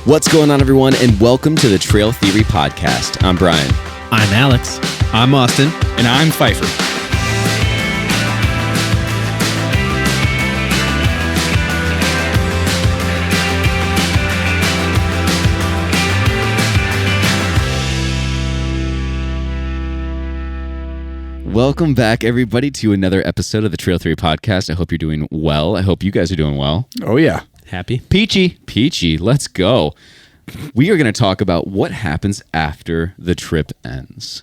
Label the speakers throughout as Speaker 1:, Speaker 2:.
Speaker 1: What's going on, everyone, and welcome to the Trail Theory Podcast. I'm Brian.
Speaker 2: I'm Alex.
Speaker 3: I'm Austin.
Speaker 4: And I'm Pfeiffer.
Speaker 1: Welcome back, everybody, to another episode of the Trail Theory Podcast. I hope you're doing well. I hope you guys are doing well.
Speaker 4: Oh, yeah.
Speaker 2: Happy?
Speaker 1: Peachy. Let's go. We are going to talk about what happens after the trip ends.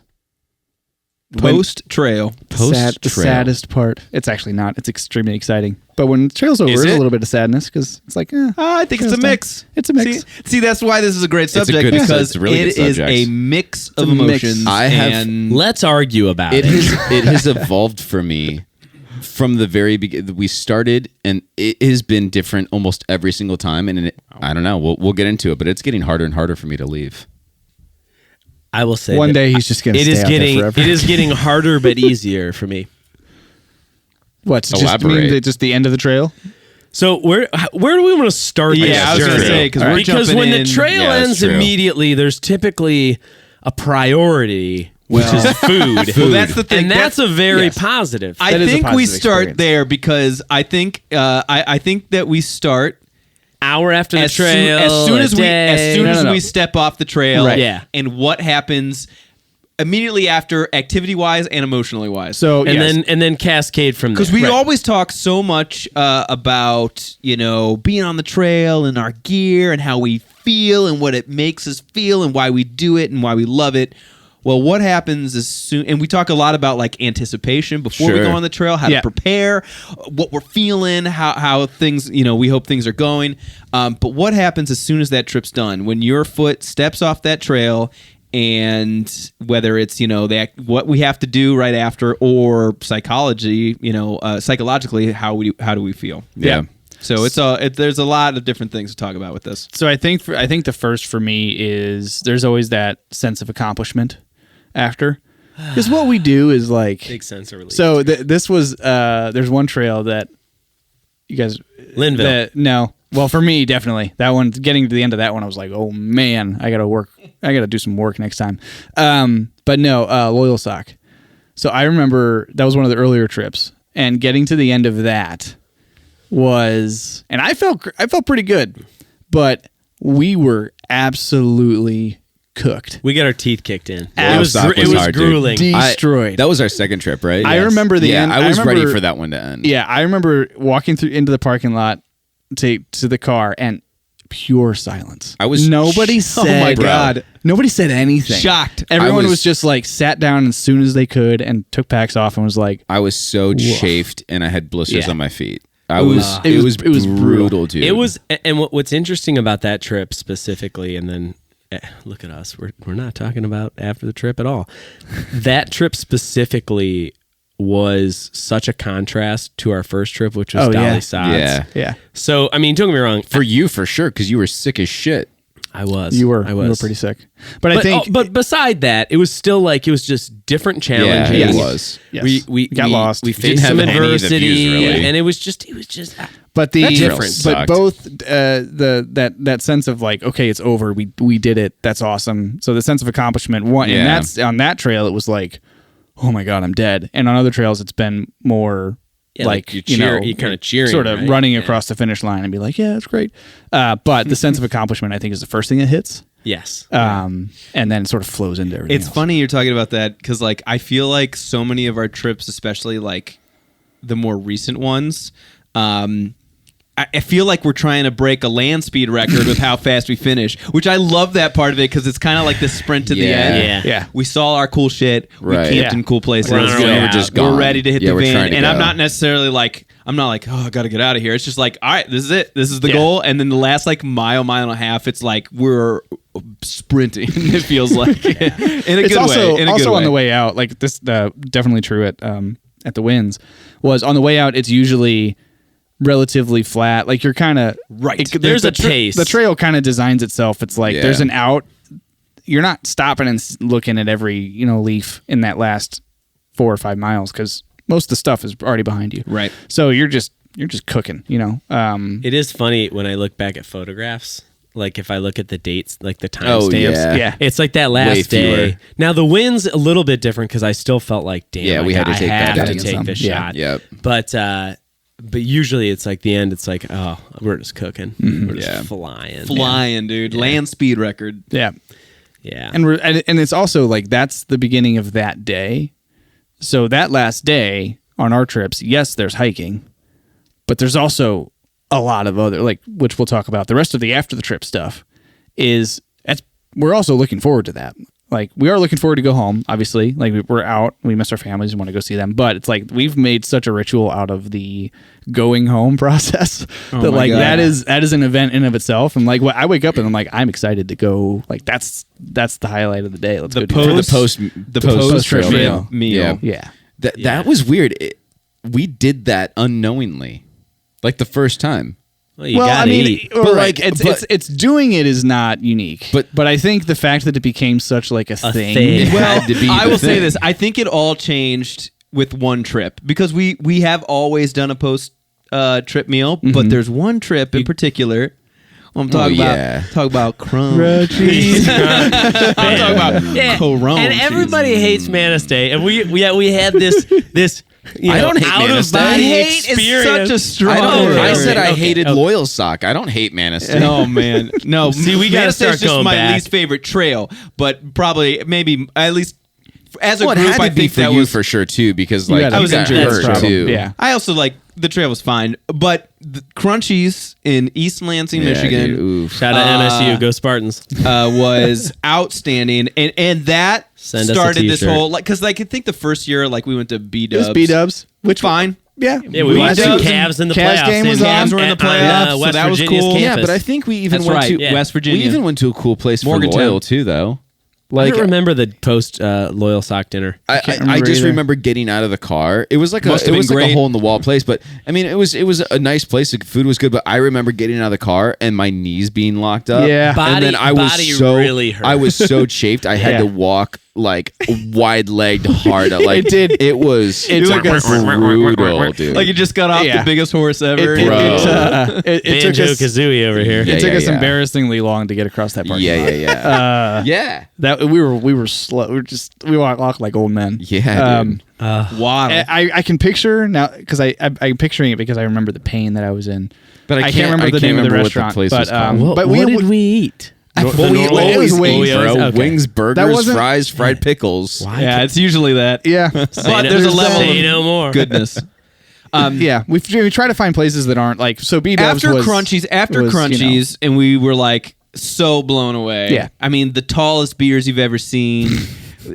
Speaker 3: Post-trail.
Speaker 4: The saddest part. It's actually not. It's extremely exciting. But when the trail's over, there's a little bit of sadness because it's like,
Speaker 3: I think it's a mix.
Speaker 4: It's a mix.
Speaker 3: See, that's why this is a great subject, because it is a mix of emotions.
Speaker 2: Let's argue about it.
Speaker 1: It has evolved for me from the very beginning. We started, and it has been different almost every single time. And I don't know. We'll get into it, but it's getting harder and harder for me to leave.
Speaker 2: I will say
Speaker 4: one day he's just going to stay out there forever.
Speaker 2: It is getting harder but easier for me.
Speaker 4: What's just the end of the trail?
Speaker 2: So where do we want to start?
Speaker 3: Yeah, I was going to say
Speaker 2: because when the trail ends immediately, there's typically a priority, which is food.
Speaker 3: Well, that's the thing,
Speaker 2: and that's a very positive.
Speaker 3: I think we start there because I think that we start
Speaker 2: hour after the trail,
Speaker 3: as soon as we step off the trail,
Speaker 2: right. Yeah.
Speaker 3: And what happens immediately after, activity-wise and emotionally-wise.
Speaker 4: So
Speaker 2: and then cascade from there.
Speaker 3: Because we always talk so much about being on the trail and our gear and how we feel and what it makes us feel and why we do it and why we love it. Well, what happens as soon, and we talk a lot about like anticipation before we go on the trail, how to prepare, what we're feeling, how things, we hope things are going. But what happens as soon as that trip's done? When your foot steps off that trail, and whether it's, what we have to do right after, or psychologically, how do we feel?
Speaker 1: Yeah.
Speaker 3: So there's a lot of different things to talk about with this.
Speaker 4: So I think the first for me is there's always that sense of accomplishment after, because what we do is like
Speaker 2: big sense of relief.
Speaker 4: So this was there's one trail that you guys
Speaker 2: Linville.
Speaker 4: Well, for me, definitely that one. Getting to the end of that one, I was like, oh man, I gotta do some work next time. But no, Loyal Sock. So I remember that was one of the earlier trips, and getting to the end of that was, and I felt pretty good, but we were absolutely cooked.
Speaker 2: We got our teeth kicked in.
Speaker 1: It was
Speaker 2: grueling.
Speaker 4: Destroyed.
Speaker 1: That was our second trip, right?
Speaker 4: I remember the end.
Speaker 1: I was ready for that one to end.
Speaker 4: Yeah, I remember walking into the parking lot to the car, and pure silence. Nobody said,
Speaker 3: oh my God.
Speaker 4: Nobody said anything.
Speaker 3: Shocked.
Speaker 4: Everyone was just like sat down as soon as they could and took packs off and was like,
Speaker 1: I was so chafed, and I had blisters on my feet. It was brutal, dude.
Speaker 2: It was, and what's interesting about that trip specifically, and then look at us, we're not talking about after the trip at all. That trip specifically was such a contrast to our first trip, which was Dolly Sods.
Speaker 4: Yeah.
Speaker 2: So, I mean, don't get me wrong.
Speaker 1: For you, for sure, because you were sick as shit.
Speaker 4: I was. You were pretty sick. But I think...
Speaker 2: but beside that, it was still like, it was just different challenges.
Speaker 1: Yeah, it was.
Speaker 4: Yes.
Speaker 2: We
Speaker 4: got lost.
Speaker 2: We faced some adversity,
Speaker 1: really.
Speaker 2: and it was just...
Speaker 4: But the
Speaker 2: difference.
Speaker 4: But both that sense of like, okay, it's over. We did it. That's awesome. So the sense of accomplishment, and that's on that trail. It was like, oh my God, I'm dead. And on other trails, it's been more like
Speaker 2: you kind of cheering,
Speaker 4: sort of
Speaker 2: right?
Speaker 4: running across the finish line and be like, yeah, that's great. But the sense of accomplishment, I think, is the first thing that hits.
Speaker 2: Yes.
Speaker 4: And then it sort of flows into everything.
Speaker 3: It's funny you're talking about that, because like I feel like so many of our trips, especially like the more recent ones, I feel like we're trying to break a land speed record with how fast we finish, which I love that part of it, because it's kind of like the sprint to the end.
Speaker 4: Yeah.
Speaker 3: We saw our cool shit.
Speaker 1: Right.
Speaker 3: We camped in cool places.
Speaker 1: We're just gone.
Speaker 3: We're ready to hit the van. And I'm not necessarily like, oh, I got to get out of here. It's just like, all right, this is it. This is the goal. And then the last like mile and a half, it's like we're sprinting. It feels like in a good way.
Speaker 4: Also on the way out, like this, definitely true at the Winds, was on the way out. It's usually relatively flat. Like you're kind of
Speaker 3: right.
Speaker 2: There's a pace.
Speaker 4: The trail kind of designs itself. It's like there's an out. You're not stopping and looking at every leaf in that last 4 or 5 miles, because most of the stuff is already behind you.
Speaker 3: Right.
Speaker 4: So you're just cooking.
Speaker 2: It is funny when I look back at photographs Like if I look at the dates, like the
Speaker 1: Oh,
Speaker 2: timestamps,
Speaker 1: yeah.
Speaker 2: it's like that
Speaker 1: Way
Speaker 2: last day.
Speaker 1: fewer.
Speaker 2: Now the wind's a little bit different because I still felt like, damn,
Speaker 1: Yeah, we had to take that
Speaker 2: have to
Speaker 1: in.
Speaker 2: take this
Speaker 4: Yeah.
Speaker 2: shot.
Speaker 1: Yep.
Speaker 2: But usually it's like the end. It's like, oh, we're just cooking. We're just
Speaker 1: Yeah.
Speaker 2: flying.
Speaker 3: Flying, dude. Land speed record.
Speaker 4: Yeah.
Speaker 2: Yeah.
Speaker 4: And it's also like that's the beginning of that day. So that last day on our trips, yes, there's hiking, but there's also a lot of other, like, which we'll talk about. The rest of the after the trip stuff we're also looking forward to that. Like, we are looking forward to go home, obviously. Like, we're out, we miss our families and want to go see them. But it's like we've made such a ritual out of the going home process that,
Speaker 3: my
Speaker 4: like,
Speaker 3: God.
Speaker 4: that is an event in of itself. And like, I wake up and I'm like, I'm excited to go. Like, that's the highlight of the day. Let's go do that.
Speaker 3: The post-trip
Speaker 1: meal.
Speaker 3: meal.
Speaker 4: Yeah.
Speaker 1: That was weird. We did that unknowingly, like the first time.
Speaker 2: Well, you gotta eat.
Speaker 4: But
Speaker 1: like,
Speaker 4: it's doing it is not unique. But I think the fact that it became such like a thing.
Speaker 2: thing.
Speaker 3: Well,
Speaker 1: had to be
Speaker 3: I
Speaker 1: the
Speaker 3: will say
Speaker 1: thing.
Speaker 3: this. I think it all changed with one trip because we have always done a post trip meal, but there's one trip in particular. I'm talking about crunchies. I'm talking about
Speaker 2: Yeah.
Speaker 3: Corona.
Speaker 2: And everybody hates Manus Day, and we had this. You know,
Speaker 1: I don't hate
Speaker 2: out
Speaker 1: Manus
Speaker 2: of body
Speaker 1: Day.
Speaker 3: hate is
Speaker 2: experience.
Speaker 3: such a strong
Speaker 1: I
Speaker 3: word.
Speaker 1: said I
Speaker 2: Okay,
Speaker 1: hated
Speaker 2: okay.
Speaker 1: Loyal Sock. I don't hate Manus Day.
Speaker 3: No, man. No.
Speaker 2: See, we gotta
Speaker 3: Manus Day is
Speaker 2: start
Speaker 3: just
Speaker 2: going
Speaker 3: my
Speaker 2: back.
Speaker 3: least favorite trail, but probably maybe at least as a
Speaker 1: Well, it
Speaker 3: group,
Speaker 1: had
Speaker 3: I
Speaker 1: to be
Speaker 3: think
Speaker 1: for
Speaker 3: that
Speaker 1: you
Speaker 3: was
Speaker 1: for sure too, because
Speaker 4: You
Speaker 1: like
Speaker 4: got
Speaker 1: you
Speaker 4: a
Speaker 1: got
Speaker 2: injury
Speaker 1: hurt
Speaker 2: problem.
Speaker 1: too.
Speaker 4: Yeah.
Speaker 3: I also like the trail was fine, but the Crunchies in East Lansing,
Speaker 1: Yeah,
Speaker 3: Michigan,
Speaker 1: dude, oof.
Speaker 2: Shout out MSU, go Spartans.
Speaker 3: was outstanding, and that
Speaker 2: Send us a
Speaker 3: started this
Speaker 2: t-shirt.
Speaker 3: whole like because like I think the first year like we went to B
Speaker 4: It was
Speaker 3: Dubs,
Speaker 4: B-dubs.
Speaker 3: which fine.
Speaker 4: Yeah.
Speaker 2: Yeah, we watched the
Speaker 3: Dubs
Speaker 2: Cavs in the
Speaker 4: Cavs
Speaker 2: playoffs.
Speaker 4: game was
Speaker 2: and
Speaker 4: on.
Speaker 3: Cavs were in the
Speaker 2: at,
Speaker 3: playoffs, so
Speaker 2: West
Speaker 3: that was
Speaker 2: Virginia's
Speaker 3: cool.
Speaker 2: campus.
Speaker 1: Yeah, but I think we even
Speaker 3: That's
Speaker 1: went
Speaker 3: right,
Speaker 1: to
Speaker 2: yeah.
Speaker 3: West Virginia.
Speaker 1: We even went to a cool place for
Speaker 3: Morgantown.
Speaker 1: Loyal too, though.
Speaker 2: I
Speaker 1: Like
Speaker 2: don't remember the post Loyal Sock dinner.
Speaker 1: I
Speaker 4: remember
Speaker 1: just
Speaker 4: either.
Speaker 1: remember getting out of the car. It was like
Speaker 3: Must have
Speaker 1: it was
Speaker 3: been
Speaker 1: like a
Speaker 3: great.
Speaker 1: hole in the wall place, but I mean it was a nice place. The food was good, but I remember getting out of the car and my knees being locked up.
Speaker 4: Yeah.
Speaker 1: and then I was
Speaker 2: Body
Speaker 1: so
Speaker 2: really hurt.
Speaker 1: I was so chafed. I had
Speaker 4: Yeah.
Speaker 1: to walk like wide legged hard. Like
Speaker 4: It did.
Speaker 1: It was.
Speaker 4: It took us-
Speaker 1: brutal, dude.
Speaker 3: like you just got off
Speaker 4: Yeah.
Speaker 3: the biggest horse ever.
Speaker 4: It took
Speaker 2: Banjo
Speaker 4: us
Speaker 2: Kazooie over here.
Speaker 1: Yeah,
Speaker 4: it took us
Speaker 1: yeah.
Speaker 4: embarrassingly long to get across that parking lot.
Speaker 1: yeah. Yeah.
Speaker 4: That we were slow. We walked like old men.
Speaker 1: Yeah, dude.
Speaker 3: Waddle.
Speaker 4: I can picture now because I'm picturing it because I remember the pain that I was in.
Speaker 1: But I
Speaker 4: I
Speaker 1: can't
Speaker 4: can't remember the name of the
Speaker 1: remember what the
Speaker 4: restaurant.
Speaker 1: place
Speaker 4: but
Speaker 1: was called.
Speaker 2: What
Speaker 4: we
Speaker 2: did we eat?
Speaker 1: Well,
Speaker 2: The
Speaker 1: we
Speaker 2: normal-
Speaker 1: always
Speaker 4: wings,
Speaker 1: wings, bro.
Speaker 2: Okay.
Speaker 1: Wings, burgers,
Speaker 4: wasn't-
Speaker 1: fries, fried pickles.
Speaker 3: Yeah, it's usually that.
Speaker 4: Yeah,
Speaker 3: But there's a level
Speaker 2: Say
Speaker 3: of
Speaker 2: no more.
Speaker 3: goodness.
Speaker 4: yeah. We try to find places that aren't like so. B-dubs
Speaker 3: After
Speaker 4: was,
Speaker 3: Crunchies,
Speaker 4: was,
Speaker 3: Crunchies, and we were like so blown away.
Speaker 4: Yeah.
Speaker 3: I mean the tallest beers you've ever seen.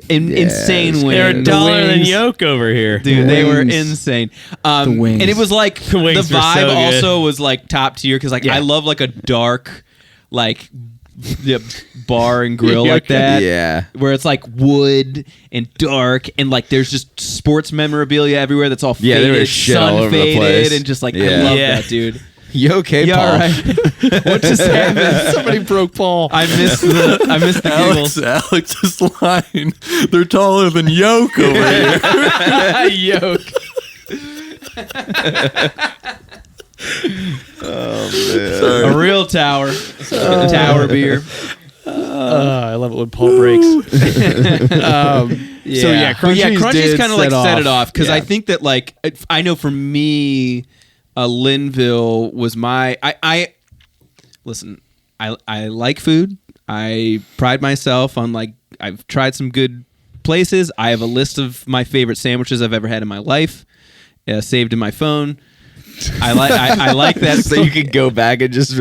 Speaker 3: Insane wings.
Speaker 2: They're a dollar than
Speaker 4: wings.
Speaker 2: yolk over here.
Speaker 3: Dude, they were
Speaker 4: wings.
Speaker 3: insane.
Speaker 4: The wings.
Speaker 3: And it was like the
Speaker 2: wings were
Speaker 3: vibe
Speaker 2: so good.
Speaker 3: also was like top tier because like
Speaker 4: Yeah.
Speaker 3: I love like a dark like bar and grill
Speaker 4: Yeah,
Speaker 3: like
Speaker 4: okay.
Speaker 3: that.
Speaker 1: Yeah.
Speaker 3: Where it's like wood and dark and like there's just sports memorabilia everywhere that's all
Speaker 1: Yeah,
Speaker 3: faded,
Speaker 1: there was shit
Speaker 3: sun
Speaker 1: all over the
Speaker 3: faded,
Speaker 1: place.
Speaker 3: and just like I
Speaker 1: Yeah.
Speaker 3: love
Speaker 2: Yeah.
Speaker 3: that, dude.
Speaker 1: You okay,
Speaker 3: Yeah,
Speaker 1: Paul?
Speaker 3: all right.
Speaker 4: what just happened? Somebody broke Paul.
Speaker 3: I missed the giggles.
Speaker 5: Alex's line. They're taller than Yoke over here.
Speaker 3: Yoke.
Speaker 5: Sorry.
Speaker 3: A real tower. Tower beer.
Speaker 4: I love it when Paul breaks. So yeah,
Speaker 3: But yeah,
Speaker 4: Crunchies
Speaker 3: Crunchies
Speaker 4: did
Speaker 3: kind of like
Speaker 4: set
Speaker 3: set it
Speaker 4: off.
Speaker 3: off because
Speaker 4: Yeah.
Speaker 3: I think that like I know for me, Linville was my I listen. I like food. I pride myself on like I've tried some good places. I have a list of my favorite sandwiches I've ever had in my life, saved in my phone. I like that.
Speaker 1: So you could go back and just.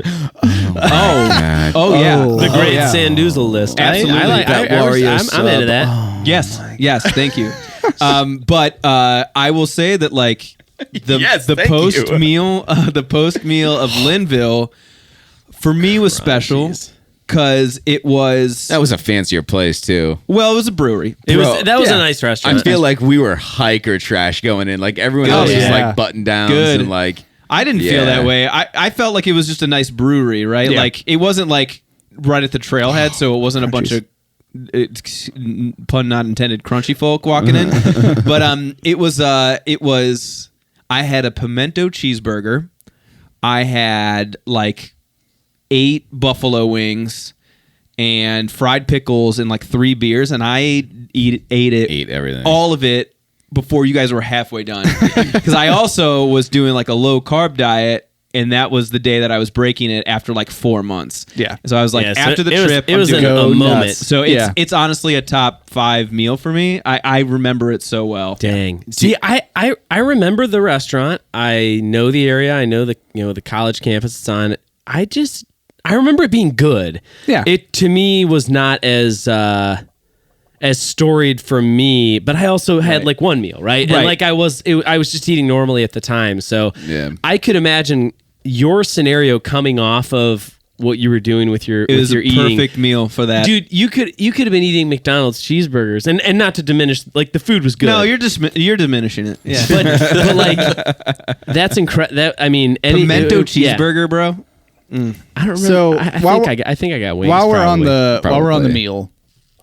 Speaker 3: Oh yeah,
Speaker 2: The great
Speaker 3: yeah.
Speaker 2: Sandoozle list.
Speaker 3: Absolutely.
Speaker 2: I like
Speaker 1: That
Speaker 2: I was-
Speaker 1: Wario
Speaker 2: I'm
Speaker 1: sub.
Speaker 2: into that.
Speaker 3: Yes, thank you. But I will say that like the
Speaker 1: Yes,
Speaker 3: the
Speaker 1: thank
Speaker 3: post
Speaker 1: you.
Speaker 3: meal of Linville for me was special because it was
Speaker 1: That was a fancier place too.
Speaker 3: well, it was a brewery.
Speaker 2: It was
Speaker 1: Bro,
Speaker 2: that was
Speaker 3: yeah.
Speaker 2: a nice
Speaker 1: I
Speaker 2: restaurant.
Speaker 1: feel like we were hiker trash going in. Like everyone else was
Speaker 4: yeah.
Speaker 1: like button downs
Speaker 3: Good.
Speaker 1: and like.
Speaker 3: I didn't feel
Speaker 1: Yeah.
Speaker 3: that way. I felt like it was just a nice brewery, right?
Speaker 4: Yeah.
Speaker 3: Like it wasn't like right at the trailhead, so it wasn't a bunch of pun not intended crunchy folk walking in. But it was I had a pimento cheeseburger. I had like 8 buffalo wings and fried pickles and like 3 beers, and I ate
Speaker 1: everything,
Speaker 3: all of it before you guys were halfway done. Because I also was doing like a low carb diet, and that was the day that I was breaking it after like 4 months.
Speaker 4: Yeah.
Speaker 3: So I was like,
Speaker 2: Yeah, so
Speaker 3: after the
Speaker 2: it
Speaker 3: trip,
Speaker 2: it was
Speaker 3: I'm doing
Speaker 2: a moment.
Speaker 3: So it's honestly a top 5 meal for me. I remember it so well.
Speaker 2: Dang. See, I remember the restaurant. I know the area. I know the college campus it's on. I remember it being good.
Speaker 4: Yeah.
Speaker 2: It to me was not as storied for me, but I also had like one meal, right? And like I was just eating normally at the time. So I could imagine your scenario coming off of what you were doing with your
Speaker 3: It was a
Speaker 2: eating.
Speaker 3: perfect meal for that.
Speaker 2: Dude, you could have been eating McDonald's cheeseburgers, and not to diminish, like the food was good.
Speaker 3: No, you're diminishing it. Yeah.
Speaker 2: but like that's incredible. That I mean,
Speaker 3: Pimento
Speaker 2: yeah.
Speaker 3: cheeseburger, bro.
Speaker 2: I don't remember.
Speaker 4: So,
Speaker 2: I think I got wings.
Speaker 4: While we're on the
Speaker 1: Probably.
Speaker 4: meal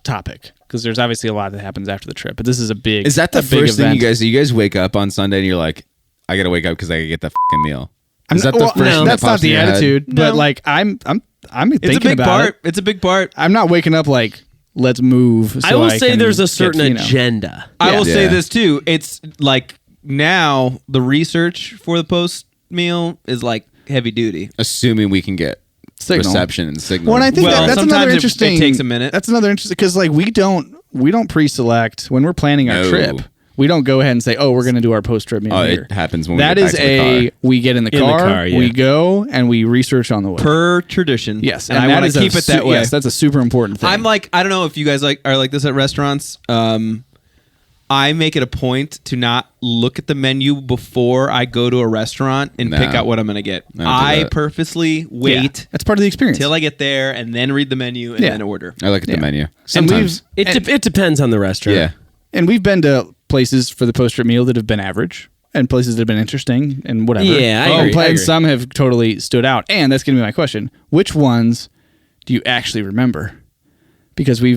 Speaker 4: topic, because there's obviously a lot that happens after the trip, but this is a big.
Speaker 1: Is that the
Speaker 4: a big
Speaker 1: first thing
Speaker 4: event.
Speaker 1: you guys wake up on Sunday and you're like, I gotta wake up because I gotta get the fucking meal? Is that
Speaker 4: Well,
Speaker 1: the first thing that
Speaker 4: that's not
Speaker 1: pops in
Speaker 4: the
Speaker 1: your head?
Speaker 4: attitude, but
Speaker 3: No.
Speaker 4: like I'm
Speaker 3: It's
Speaker 4: thinking
Speaker 3: a big
Speaker 4: about
Speaker 3: part.
Speaker 4: it.
Speaker 3: It's a big part.
Speaker 4: I'm not waking up like let's move.
Speaker 2: I
Speaker 4: so
Speaker 2: will say
Speaker 4: can
Speaker 2: there's a
Speaker 4: get,
Speaker 2: certain agenda.
Speaker 3: I will say
Speaker 1: Yeah.
Speaker 3: this too. It's like now the research for the post meal is like heavy duty.
Speaker 1: Assuming we can get
Speaker 4: Signal.
Speaker 1: reception and signal.
Speaker 4: Well, and I think
Speaker 3: Well,
Speaker 4: that's
Speaker 3: sometimes
Speaker 4: another
Speaker 3: it
Speaker 4: interesting.
Speaker 3: takes a minute.
Speaker 4: That's another interesting because like we don't pre-select when we're planning our
Speaker 1: No.
Speaker 4: trip. We don't go ahead and say, "Oh, we're going to do our post-trip meal here."
Speaker 1: it happens when we
Speaker 4: That
Speaker 1: get
Speaker 4: is
Speaker 1: back to the car.
Speaker 4: we get in the
Speaker 2: In the
Speaker 4: car,
Speaker 2: car, yeah.
Speaker 4: we go, and we research on the way.
Speaker 3: Per tradition.
Speaker 4: Yes,
Speaker 3: and I
Speaker 4: that
Speaker 3: want
Speaker 4: is
Speaker 3: to
Speaker 4: a
Speaker 3: keep it that way.
Speaker 4: Yes, that's a super important thing.
Speaker 3: I'm like, I don't know if you guys are like this at restaurants. I make it a point to not look at the menu before I go to a restaurant and
Speaker 1: No.
Speaker 3: pick out what I'm going to get.
Speaker 1: I don't do
Speaker 3: I
Speaker 1: that.
Speaker 3: purposely wait
Speaker 4: that's part of the experience.
Speaker 3: till I get there and then read the menu and
Speaker 4: Yeah.
Speaker 3: then order.
Speaker 1: I look at the
Speaker 4: Yeah.
Speaker 1: menu.
Speaker 4: And
Speaker 1: Sometimes.
Speaker 2: It depends on the restaurant.
Speaker 1: Yeah.
Speaker 4: And we've been to places for the post-trip meal that have been average, and places that have been interesting and whatever.
Speaker 2: Yeah, I agree.
Speaker 4: And some have totally stood out. And that's going to be my question: which ones do you actually remember? Because
Speaker 1: I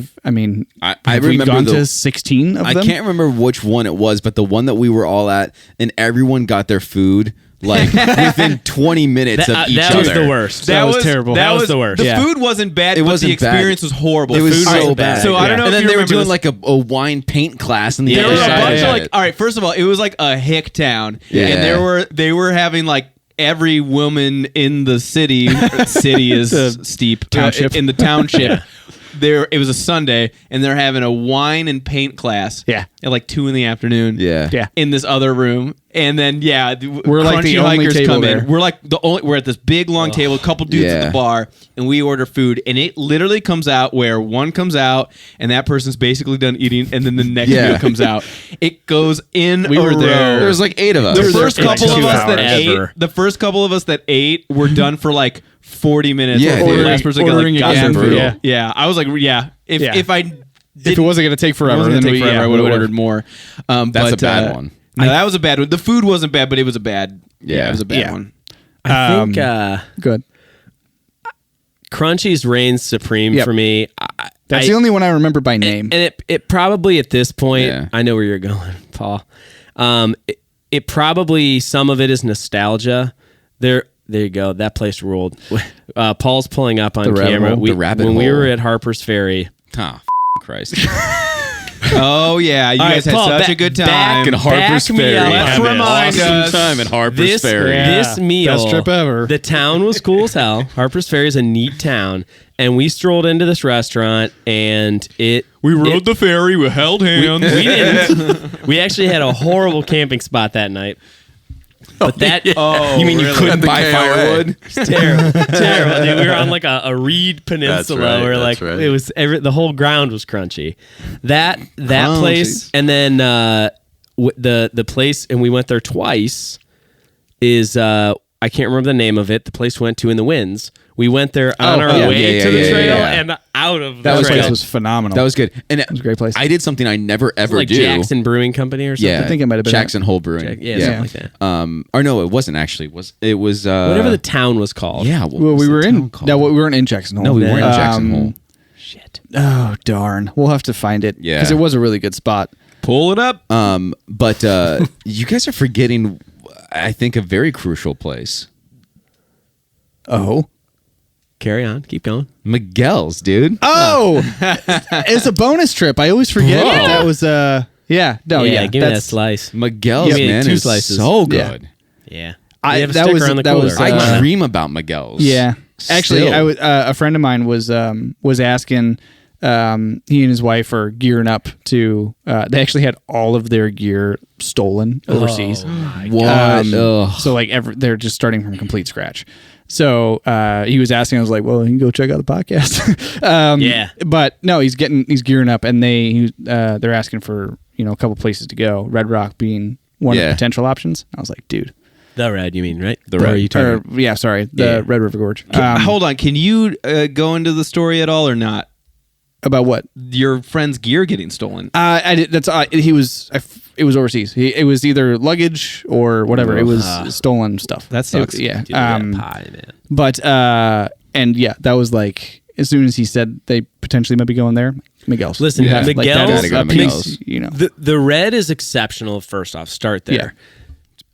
Speaker 4: have we
Speaker 1: remember
Speaker 4: gone to 16 of
Speaker 1: I
Speaker 4: them?
Speaker 1: can't remember which one it was, but the one that we were all at, and everyone got their food like within 20 minutes of each
Speaker 2: that
Speaker 1: other.
Speaker 2: was the worst.
Speaker 4: That was terrible.
Speaker 2: That was the worst.
Speaker 3: The
Speaker 2: Yeah.
Speaker 3: food wasn't bad,
Speaker 1: It
Speaker 3: but
Speaker 1: wasn't
Speaker 3: the experience
Speaker 1: bad.
Speaker 3: was horrible.
Speaker 1: It was
Speaker 3: Food
Speaker 1: so
Speaker 3: was
Speaker 1: bad.
Speaker 3: So I don't know
Speaker 1: And
Speaker 3: if
Speaker 1: then
Speaker 3: you
Speaker 1: they were
Speaker 3: remember
Speaker 1: doing
Speaker 3: this.
Speaker 1: like a wine paint class in the
Speaker 3: There
Speaker 1: other
Speaker 3: were a
Speaker 1: side
Speaker 3: bunch
Speaker 1: of
Speaker 3: of like,
Speaker 1: it.
Speaker 3: all right, first of all, it was like a hick town.
Speaker 1: Yeah.
Speaker 3: And they were having like every woman in the city is steep
Speaker 4: township.
Speaker 3: in the township. It was a Sunday and they're having a wine and paint class.
Speaker 4: Yeah.
Speaker 3: At like 2 p.m.
Speaker 1: Yeah.
Speaker 4: Yeah.
Speaker 3: In this other room. And then
Speaker 4: We're like the
Speaker 3: crunchy
Speaker 4: only
Speaker 3: hikers
Speaker 4: table
Speaker 3: come
Speaker 4: there.
Speaker 3: in. We're at this big long table, a couple dudes at
Speaker 1: Yeah.
Speaker 3: the bar, and we order food, and it literally comes out where one comes out and that person's basically done eating, and then the next
Speaker 1: Yeah.
Speaker 3: meal comes out. It goes in
Speaker 4: We
Speaker 3: a
Speaker 4: were there.
Speaker 3: row.
Speaker 1: There was like 8 of us.
Speaker 3: The
Speaker 2: There
Speaker 3: first
Speaker 2: like
Speaker 3: couple of
Speaker 2: 2
Speaker 3: us that
Speaker 2: hours.
Speaker 3: ate,
Speaker 2: Ever.
Speaker 3: the first couple of us that ate were done for like 40 minutes.
Speaker 1: Yeah,
Speaker 3: before the
Speaker 1: dude.
Speaker 3: last person
Speaker 4: Ordering
Speaker 3: got
Speaker 4: again.
Speaker 3: their food.
Speaker 4: Yeah.
Speaker 3: Yeah, I was like, yeah. If
Speaker 4: Yeah.
Speaker 3: if I
Speaker 4: If it wasn't going to take forever,
Speaker 3: wasn't
Speaker 4: then
Speaker 3: gonna take forever, I would have ordered more.
Speaker 1: That's a bad one.
Speaker 3: No, that was a bad one. The food wasn't bad, but it was a bad.
Speaker 1: Yeah.
Speaker 3: it was a bad
Speaker 4: Yeah.
Speaker 3: one.
Speaker 2: I think
Speaker 4: Good.
Speaker 2: Crunchies reigns supreme
Speaker 4: Yep.
Speaker 2: for me.
Speaker 4: That's the only one I remember by name.
Speaker 2: And it probably at this point,
Speaker 1: Yeah.
Speaker 2: I know where you're going, Paul. It probably, some of it is nostalgia. There you go. That place ruled. Paul's pulling up on
Speaker 4: The rabbit
Speaker 2: camera.
Speaker 4: hole.
Speaker 1: The rabbit
Speaker 2: when we
Speaker 1: hole.
Speaker 2: were at Harper's Ferry.
Speaker 1: Oh, Christ.
Speaker 3: Oh yeah, you
Speaker 2: All
Speaker 3: guys
Speaker 2: right,
Speaker 3: had
Speaker 2: Paul,
Speaker 3: such
Speaker 2: ba-
Speaker 3: a good
Speaker 2: back
Speaker 3: time.
Speaker 2: and Harper's
Speaker 1: Back me
Speaker 2: Ferry.
Speaker 1: up.
Speaker 3: Let's
Speaker 1: Have an
Speaker 3: remind
Speaker 1: awesome
Speaker 3: us.
Speaker 1: time at Harper's
Speaker 2: This,
Speaker 1: Ferry.
Speaker 2: this meal,
Speaker 4: Best trip ever.
Speaker 2: The town was cool as hell. Harper's Ferry is a neat town, and we strolled into this restaurant, and
Speaker 3: We rode the ferry. We held hands.
Speaker 2: We didn't. We actually had a horrible camping spot that night. But that,
Speaker 1: You mean you couldn't buy firewood?
Speaker 2: terrible, terrible. Dude, we were on like a reed peninsula
Speaker 5: right,
Speaker 2: where
Speaker 5: that's
Speaker 2: like
Speaker 5: right.
Speaker 2: it was the whole ground was crunchy. That
Speaker 3: Crunchy.
Speaker 2: place, and then the place, and we went there twice. Is I can't remember the name of it. The place we went to in the Winds. We went there on our
Speaker 1: yeah,
Speaker 2: way
Speaker 1: yeah,
Speaker 2: to the
Speaker 1: yeah,
Speaker 2: trail
Speaker 1: yeah.
Speaker 2: and out of
Speaker 1: That
Speaker 2: the
Speaker 1: was
Speaker 2: trail.
Speaker 4: place was phenomenal.
Speaker 1: That was good. And it
Speaker 4: was a great place.
Speaker 1: I did something I never ever
Speaker 2: like
Speaker 1: do.
Speaker 2: Jackson Brewing Company or something.
Speaker 1: Yeah,
Speaker 4: I think it might have been
Speaker 1: Jackson Hole Brewing.
Speaker 2: Yeah, something like that.
Speaker 1: Or no, it wasn't actually. It was
Speaker 2: Whatever the town was called.
Speaker 1: Yeah. What
Speaker 4: well,
Speaker 1: was
Speaker 4: we
Speaker 1: the
Speaker 4: were
Speaker 1: town
Speaker 4: in.
Speaker 1: called?
Speaker 4: No, we weren't in Jackson Hole.
Speaker 1: No, we weren't in Jackson
Speaker 4: Um,
Speaker 1: Hole.
Speaker 2: Shit.
Speaker 4: Oh darn! We'll have to find it.
Speaker 1: Yeah.
Speaker 4: because it was a really good spot.
Speaker 3: Pull it up.
Speaker 1: But you guys are forgetting, I think, a very crucial place.
Speaker 4: Oh,
Speaker 2: Carry on. Keep going.
Speaker 1: Miguel's, dude.
Speaker 4: Oh, it's a bonus trip. I always forget
Speaker 1: Bro.
Speaker 4: that was yeah. No, yeah.
Speaker 2: Give me that slice.
Speaker 1: Miguel's,
Speaker 2: Give me
Speaker 1: man,
Speaker 2: 2
Speaker 1: is
Speaker 2: slices.
Speaker 1: so good.
Speaker 2: Yeah.
Speaker 4: I-
Speaker 2: We have a
Speaker 4: that
Speaker 2: sticker
Speaker 4: was-
Speaker 2: on the
Speaker 4: that
Speaker 2: cooler.
Speaker 4: was,
Speaker 1: I dream about Miguel's.
Speaker 4: Yeah. Actually,
Speaker 1: Still.
Speaker 4: a friend of mine was asking. He and his wife are gearing up to. They actually had all of their gear stolen overseas.
Speaker 1: What? Ugh.
Speaker 4: So like they're just starting from complete scratch. So he was asking. I was like, "Well, you can go check out the podcast."
Speaker 2: Yeah.
Speaker 4: But no, he's gearing up, and they're asking for a couple places to go. Red Rock being one of
Speaker 1: Yeah.
Speaker 4: the potential options. I was like, "Dude,
Speaker 2: The Red, you mean, right?
Speaker 1: The
Speaker 2: Or
Speaker 1: Red.
Speaker 2: are you talking?
Speaker 4: yeah, sorry, the
Speaker 2: Yeah.
Speaker 4: Red River Gorge."
Speaker 3: Hold on. Can you go into the story at all or not?
Speaker 4: About what?
Speaker 3: Your friend's gear getting stolen.
Speaker 4: I did. That's he was. It was overseas. It was either luggage or whatever. It was stolen stuff.
Speaker 3: That sucks.
Speaker 4: Yeah.
Speaker 2: Dude, that pie, man.
Speaker 4: But and yeah, that was like as soon as he said they potentially might be going there. Miguel's.
Speaker 2: Listen,
Speaker 1: Yeah.
Speaker 2: Miguel's,
Speaker 4: that is
Speaker 1: Gotta go
Speaker 4: a
Speaker 1: to
Speaker 4: piece,
Speaker 1: Miguel's.
Speaker 2: the Red is exceptional. First off, start there.
Speaker 4: Yeah.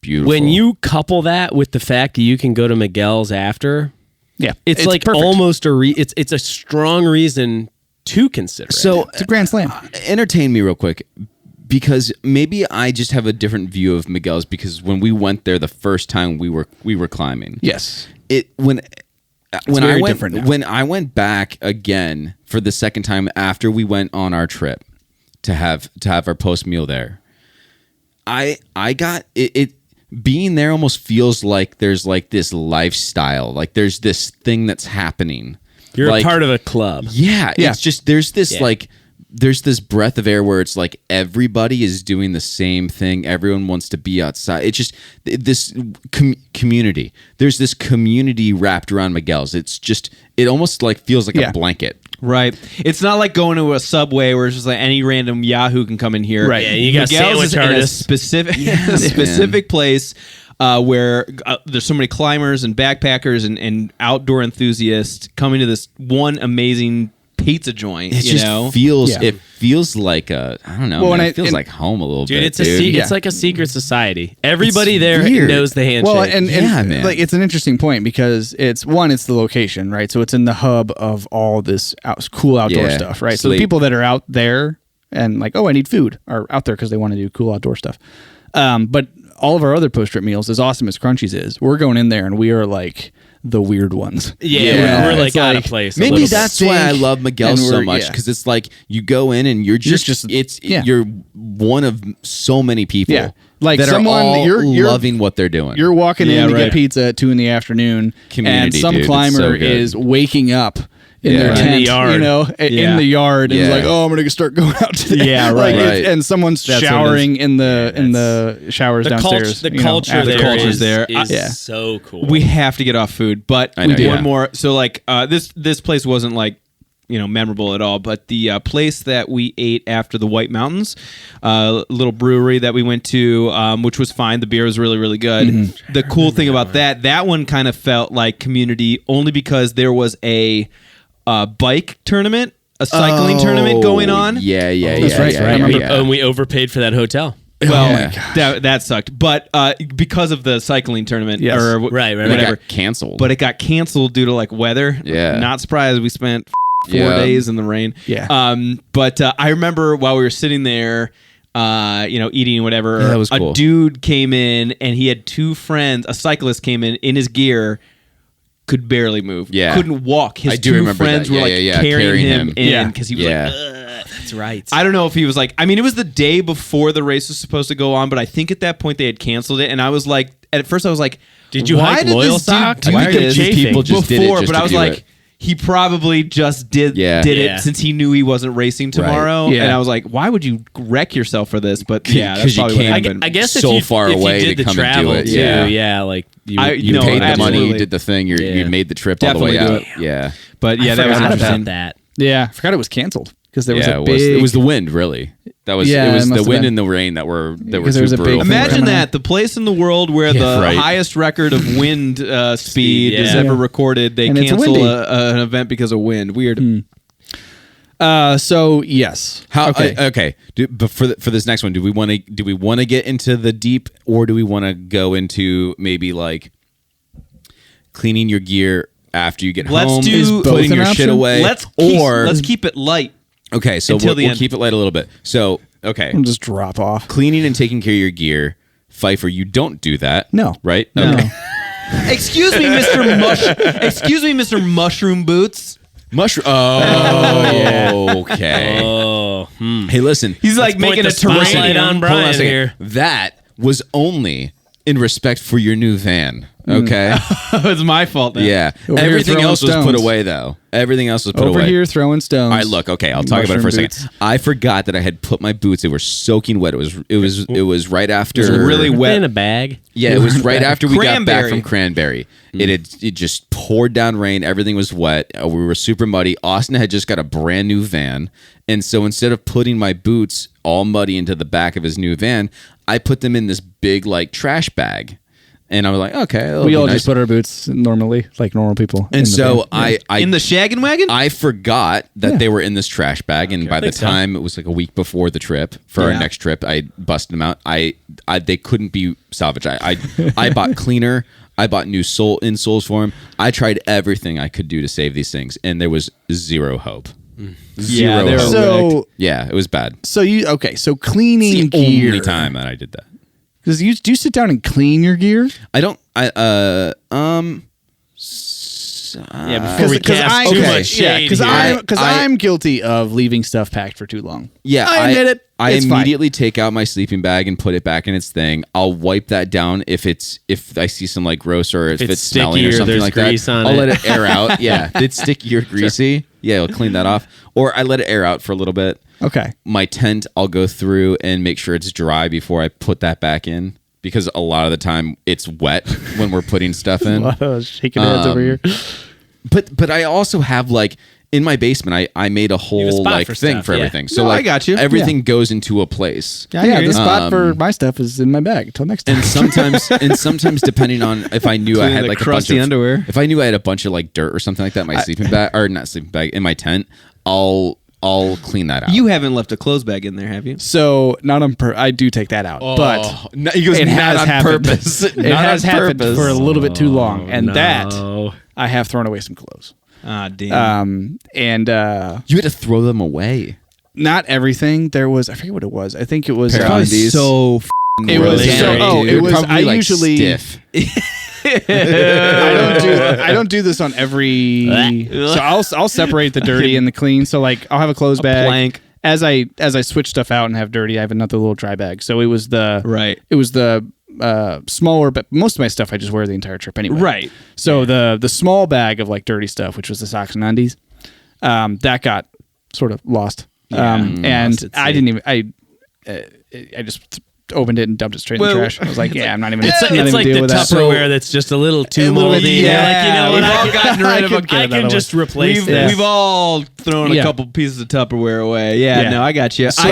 Speaker 1: Beautiful.
Speaker 2: When you couple that with the fact that you can go to Miguel's after,
Speaker 4: Yeah,
Speaker 2: it's like
Speaker 4: perfect.
Speaker 2: almost it's a strong reason to consider it.
Speaker 1: So
Speaker 4: It's a grand slam.
Speaker 1: entertain me real quick, because maybe I just have a different view of Miguel's, because when we went there the first time we were climbing.
Speaker 4: Yes.
Speaker 1: When
Speaker 4: very
Speaker 1: I went
Speaker 4: different now.
Speaker 1: when I went back again for the second time after we went on our trip to have our post meal there, I got it being there almost feels like there's like this lifestyle, like there's this thing that's happening.
Speaker 2: you're
Speaker 1: like,
Speaker 2: a part of a club.
Speaker 1: Yeah,
Speaker 4: Yeah.
Speaker 1: it's just there's this
Speaker 2: Yeah.
Speaker 1: like there's this breath of air where it's like everybody is doing the same thing. Everyone wants to be outside. It's just this community. There's this community wrapped around Miguel's. It's just it almost like feels like
Speaker 4: Yeah.
Speaker 1: a blanket.
Speaker 3: Right. It's not like going to a Subway where it's just like any random Yahoo can come in here.
Speaker 4: Right.
Speaker 2: Yeah, you got
Speaker 3: Miguel's is
Speaker 2: sandwich
Speaker 3: in a
Speaker 2: artists.
Speaker 3: specific place where there's so many climbers and backpackers and outdoor enthusiasts coming to this one amazing pizza joint.
Speaker 1: It
Speaker 3: you
Speaker 1: just
Speaker 3: know,
Speaker 1: feels
Speaker 4: Yeah.
Speaker 1: it feels like a I don't know.
Speaker 4: Well,
Speaker 1: man,
Speaker 4: and
Speaker 1: it feels
Speaker 4: and-
Speaker 1: like home a little
Speaker 2: Dude,
Speaker 1: bit.
Speaker 2: it's a
Speaker 1: dude.
Speaker 4: Yeah.
Speaker 2: it's like a secret society. Everybody
Speaker 1: It's
Speaker 2: there
Speaker 1: weird.
Speaker 2: knows the handshake.
Speaker 4: Well, and
Speaker 1: Yeah, man.
Speaker 4: like it's an interesting point because it's the location, right? So it's in the hub of all this cool outdoor
Speaker 1: Yeah.
Speaker 4: stuff, right? So the
Speaker 1: Sleep.
Speaker 4: people that are out there and like, oh, I need food, are out there because they want to do cool outdoor stuff. But all of our other post trip meals, as awesome as Crunchies is, we're going in there and we are like the weird ones.
Speaker 2: yeah, we're like
Speaker 4: It's
Speaker 2: out
Speaker 4: like-
Speaker 2: of place. a
Speaker 1: Maybe
Speaker 2: little
Speaker 1: that's
Speaker 2: bit.
Speaker 1: why I love Miguel
Speaker 4: and
Speaker 1: so
Speaker 4: we're-
Speaker 1: much,
Speaker 4: yeah.
Speaker 1: because it's like you go in and you're just
Speaker 4: yeah.
Speaker 1: you're one of so many people
Speaker 4: Yeah. Like
Speaker 1: that
Speaker 4: someone-
Speaker 1: are all
Speaker 4: you're-
Speaker 1: loving what they're doing.
Speaker 4: You're walking
Speaker 3: Yeah,
Speaker 4: in to
Speaker 3: right.
Speaker 4: get pizza at 2 PM, and
Speaker 1: Community,
Speaker 4: some
Speaker 1: dude. It's
Speaker 4: climber
Speaker 1: so good.
Speaker 4: is waking up in
Speaker 1: Yeah.
Speaker 4: their
Speaker 1: In
Speaker 2: the
Speaker 4: tent,
Speaker 2: yard.
Speaker 4: you know,
Speaker 3: Yeah.
Speaker 4: in the yard, and
Speaker 1: Yeah.
Speaker 4: it's like, oh, I'm gonna start going out today.
Speaker 3: Yeah,
Speaker 4: Like,
Speaker 3: right.
Speaker 1: Right.
Speaker 4: and someone's
Speaker 3: That's what it
Speaker 4: showering in the showers
Speaker 2: The
Speaker 4: downstairs.
Speaker 2: culture,
Speaker 4: you know,
Speaker 2: culture
Speaker 4: after
Speaker 2: there
Speaker 3: culture's
Speaker 2: is,
Speaker 3: there.
Speaker 2: is
Speaker 4: Yeah.
Speaker 2: so cool.
Speaker 3: we have to get off food, but
Speaker 1: I know,
Speaker 3: one
Speaker 1: yeah.
Speaker 3: more. So like this place wasn't like memorable at all, but the place that we ate after the White Mountains, little brewery that we went to, which was fine. The beer was really, really good.
Speaker 1: Mm-hmm.
Speaker 3: The cool thing about that one kind of felt like community only because there was a bike tournament, a cycling tournament going on.
Speaker 1: Yeah, yeah,
Speaker 4: That's
Speaker 1: yeah,
Speaker 4: right,
Speaker 1: yeah,
Speaker 4: right.
Speaker 1: yeah,
Speaker 4: I remember-
Speaker 1: yeah.
Speaker 2: and we overpaid for that hotel.
Speaker 3: Well,
Speaker 1: Yeah.
Speaker 3: that sucked, but because of the cycling tournament,
Speaker 4: Yes.
Speaker 3: or
Speaker 2: Right,
Speaker 1: It
Speaker 3: whatever.
Speaker 1: got canceled.
Speaker 3: But it got canceled due to like weather.
Speaker 1: Yeah.
Speaker 3: Not surprised. We spent 4
Speaker 1: Yeah.
Speaker 3: days in the rain.
Speaker 4: Yeah.
Speaker 3: But I remember while we were sitting there, eating whatever,
Speaker 1: Yeah, that was cool.
Speaker 3: a dude came in and he had 2 friends. A cyclist came in his gear, could barely move.
Speaker 1: Yeah.
Speaker 3: Couldn't walk. His
Speaker 1: I do
Speaker 3: 2
Speaker 1: remember
Speaker 3: friends
Speaker 1: that.
Speaker 3: were
Speaker 1: Yeah,
Speaker 3: like
Speaker 1: yeah, yeah.
Speaker 3: carrying him in
Speaker 4: Yeah.
Speaker 3: because he was
Speaker 1: Yeah.
Speaker 3: like, ugh.
Speaker 2: That's right.
Speaker 3: I don't know if he was like, I mean, it was the day before the race was supposed to go on, but I think at that point they had canceled it. And I was like, at first I was like,
Speaker 2: Did you
Speaker 3: why
Speaker 2: hike
Speaker 3: did
Speaker 2: Loyal
Speaker 3: this dude
Speaker 2: Sock?
Speaker 3: do
Speaker 2: Why are
Speaker 3: this?
Speaker 2: these
Speaker 1: people just did it
Speaker 3: before?
Speaker 1: just
Speaker 3: But
Speaker 1: to
Speaker 3: I was
Speaker 1: do
Speaker 3: like,
Speaker 1: it.
Speaker 3: he probably just did
Speaker 2: Yeah.
Speaker 3: it since he knew he wasn't racing tomorrow.
Speaker 4: Yeah.
Speaker 3: And I was like, why would you wreck yourself for this? But yeah, that's
Speaker 1: 'Cause you
Speaker 3: probably what
Speaker 1: can't-
Speaker 3: happened.
Speaker 2: I guess
Speaker 1: so
Speaker 2: if you,
Speaker 1: far
Speaker 2: if you
Speaker 1: away
Speaker 2: did
Speaker 1: to
Speaker 2: the
Speaker 1: come and do
Speaker 2: travel
Speaker 1: it,
Speaker 2: too,
Speaker 1: yeah.
Speaker 2: like you,
Speaker 1: You
Speaker 3: No,
Speaker 1: paid the
Speaker 3: absolutely.
Speaker 1: money, you did the thing, you
Speaker 2: Yeah.
Speaker 1: made the trip all the way
Speaker 3: Definitely
Speaker 1: out.
Speaker 3: do
Speaker 1: Yeah.
Speaker 3: But yeah, that was
Speaker 2: forgot
Speaker 3: interesting.
Speaker 2: about that.
Speaker 4: Yeah, I forgot it was canceled because there was
Speaker 1: Yeah,
Speaker 4: a
Speaker 1: it
Speaker 4: big.
Speaker 1: was, it was the wind, really. That was
Speaker 4: Yeah,
Speaker 1: it was
Speaker 4: it must
Speaker 1: the
Speaker 4: have
Speaker 1: wind
Speaker 4: been.
Speaker 1: and the rain that were
Speaker 4: Because
Speaker 1: too
Speaker 4: there was a big
Speaker 1: brutal.
Speaker 4: thing
Speaker 3: Imagine
Speaker 4: coming
Speaker 3: that, the place in the world where
Speaker 1: Yeah,
Speaker 3: the
Speaker 1: right.
Speaker 3: highest record of wind speed is
Speaker 2: yeah.
Speaker 3: ever
Speaker 4: Yeah.
Speaker 3: recorded, they
Speaker 4: And it's
Speaker 3: cancel
Speaker 4: windy.
Speaker 3: an event because of wind. Weird.
Speaker 4: So yes.
Speaker 1: How
Speaker 4: Okay.
Speaker 1: okay? But for this next one, do we want to get into the deep, or do we want to go into maybe like cleaning your gear after you get
Speaker 3: Let's
Speaker 1: home
Speaker 3: do-
Speaker 1: is
Speaker 3: Is
Speaker 1: putting
Speaker 4: both
Speaker 1: your
Speaker 4: an
Speaker 1: shit
Speaker 4: option?
Speaker 1: away.
Speaker 3: Let's keep it light.
Speaker 1: Okay, so
Speaker 3: until the
Speaker 1: we'll
Speaker 3: end.
Speaker 1: keep it light a little bit. So, okay.
Speaker 4: I'll just drop off.
Speaker 1: Cleaning and taking care of your gear. Pfeiffer, you don't do that.
Speaker 4: No.
Speaker 1: Right?
Speaker 4: No.
Speaker 1: Okay.
Speaker 3: Excuse me, Mr. Mushroom Boots.
Speaker 1: Mushroom. Oh, okay.
Speaker 2: Oh,
Speaker 1: Hey, listen.
Speaker 3: He's like
Speaker 2: point
Speaker 3: making
Speaker 2: the
Speaker 3: a terrain
Speaker 2: spotlight on
Speaker 3: on
Speaker 1: Hold on a
Speaker 2: Brian
Speaker 1: second.
Speaker 2: here.
Speaker 1: That was only in respect for your new van. Okay.
Speaker 3: It's my fault. Then.
Speaker 1: Yeah.
Speaker 4: Over here
Speaker 1: Everything
Speaker 4: throwing
Speaker 1: else was put
Speaker 4: stones.
Speaker 1: away, though. Everything else was put
Speaker 4: Over
Speaker 1: away.
Speaker 4: here throwing stones.
Speaker 1: All right, look. Okay, I'll talk about it for a
Speaker 4: Mushroom
Speaker 1: second.
Speaker 4: boots.
Speaker 1: I forgot that I had put my boots. They were soaking wet. It was right after.
Speaker 3: It was really wet.
Speaker 2: in a bag.
Speaker 1: Yeah, it was right after we got back
Speaker 3: Cranberry.
Speaker 1: from Cranberry. It just poured down rain. Everything was wet. We were super muddy. Austin had just got a brand new van, and so instead of putting my boots all muddy into the back of his new van, I put them in this big like trash bag. And I was like, okay, that'll
Speaker 4: We
Speaker 1: be
Speaker 4: all
Speaker 1: nice.
Speaker 4: just put our boots normally, like normal people. in
Speaker 1: And
Speaker 4: the
Speaker 1: so
Speaker 4: van.
Speaker 1: I
Speaker 3: in the shaggin' wagon.
Speaker 1: I forgot that
Speaker 4: Yeah.
Speaker 1: they were in this trash bag, and by the
Speaker 2: think so.
Speaker 1: time it was like a week before the trip for our
Speaker 3: Yeah.
Speaker 1: next trip, I busted them out. They couldn't be salvaged. I bought cleaner. I bought new insoles for them. I tried everything I could do to save these things, and there was zero hope. Zero
Speaker 3: they were
Speaker 1: hope.
Speaker 4: So
Speaker 1: Yeah, it was bad.
Speaker 4: so cleaning
Speaker 1: It's the
Speaker 4: gear.
Speaker 1: only time that I did that.
Speaker 4: Because do you sit down and clean your gear?
Speaker 1: I don't.
Speaker 2: Yeah, before we cast too much shade
Speaker 4: because
Speaker 2: here.
Speaker 4: I'm guilty of leaving stuff packed for too long.
Speaker 1: Yeah,
Speaker 4: I admit it.
Speaker 1: I
Speaker 4: It's fine.
Speaker 1: immediately take out my sleeping bag and put it back in its thing. I'll wipe that down if I see some like gross or if
Speaker 2: it's
Speaker 1: it's smelling or
Speaker 2: sticky or
Speaker 1: something
Speaker 2: there's
Speaker 1: like
Speaker 2: grease
Speaker 1: that.
Speaker 2: on
Speaker 1: I'll
Speaker 2: it.
Speaker 1: let it air out. Yeah, if it's sticky or greasy, yeah, I'll clean that off. Or I let it air out for a little bit.
Speaker 4: Okay.
Speaker 1: My tent, I'll go through and make sure it's dry before I put that back in because a lot of the time it's wet when we're putting stuff in.
Speaker 4: Shaking heads over here.
Speaker 1: But I also have like in my basement, I made a whole
Speaker 2: spot
Speaker 1: like
Speaker 2: for
Speaker 1: thing
Speaker 2: stuff,
Speaker 1: for
Speaker 2: yeah.
Speaker 1: everything. So
Speaker 3: No, I
Speaker 1: like
Speaker 3: got you.
Speaker 1: everything goes into a place.
Speaker 4: Yeah, the spot
Speaker 1: Um,
Speaker 4: for my stuff is in my bag. Until next time.
Speaker 1: And sometimes depending on if I knew I
Speaker 3: Cleaning
Speaker 1: had
Speaker 3: the
Speaker 1: like a bunch
Speaker 3: crusty
Speaker 1: of
Speaker 3: underwear.
Speaker 1: if I knew I had a bunch of like dirt or something like that in my sleeping bag or not sleeping bag in my tent, I'll clean that out.
Speaker 3: You haven't left a clothes bag in there, have you?
Speaker 4: So not on I do take that out, but
Speaker 1: he goes
Speaker 4: it
Speaker 1: not
Speaker 4: has
Speaker 1: on
Speaker 4: happened.
Speaker 1: purpose.
Speaker 4: It
Speaker 1: Not
Speaker 4: has
Speaker 1: on
Speaker 4: happened
Speaker 1: purpose.
Speaker 4: for a little bit too long, and
Speaker 2: no.
Speaker 4: that I have thrown away some clothes.
Speaker 3: Ah, damn.
Speaker 4: And
Speaker 1: You had to throw them away.
Speaker 4: not everything. There was I forget what it was. I think it was.
Speaker 1: Pair of
Speaker 3: Probably
Speaker 1: undies.
Speaker 3: so
Speaker 4: It was
Speaker 2: Really?
Speaker 4: so. Oh,
Speaker 1: Dude,
Speaker 4: it was.
Speaker 1: probably
Speaker 4: I
Speaker 1: like
Speaker 4: usually.
Speaker 1: stiff.
Speaker 4: I don't do this on every. So I'll separate the dirty and the clean. So like I'll have a clothes bag.
Speaker 3: plank.
Speaker 4: As I switch stuff out and have dirty, I have another little dry bag. So it was the
Speaker 3: Right.
Speaker 4: It was the smaller, but most of my stuff I just wear the entire trip anyway.
Speaker 3: Right.
Speaker 4: So the small bag of like dirty stuff, which was the socks and undies, that got sort of lost. And
Speaker 2: lost at
Speaker 4: I
Speaker 2: sea.
Speaker 4: didn't even I just opened it and dumped it straight in the
Speaker 3: Well,
Speaker 4: trash. I was like, yeah, I'm not even.
Speaker 2: It's
Speaker 4: not even
Speaker 2: like
Speaker 4: deal
Speaker 2: the
Speaker 4: with that.
Speaker 2: Tupperware that's just a little too
Speaker 4: A little bit-
Speaker 2: moldy.
Speaker 4: yeah,
Speaker 2: Like, you know what?
Speaker 3: we've all
Speaker 2: I
Speaker 3: gotten rid of
Speaker 2: I
Speaker 3: a-
Speaker 2: can, I
Speaker 4: another
Speaker 2: can just replace
Speaker 3: We've
Speaker 2: this.
Speaker 3: all thrown a
Speaker 4: Yeah.
Speaker 3: couple pieces of Tupperware away. Yeah,
Speaker 4: Yeah.
Speaker 3: no, I got you.
Speaker 4: So
Speaker 3: I,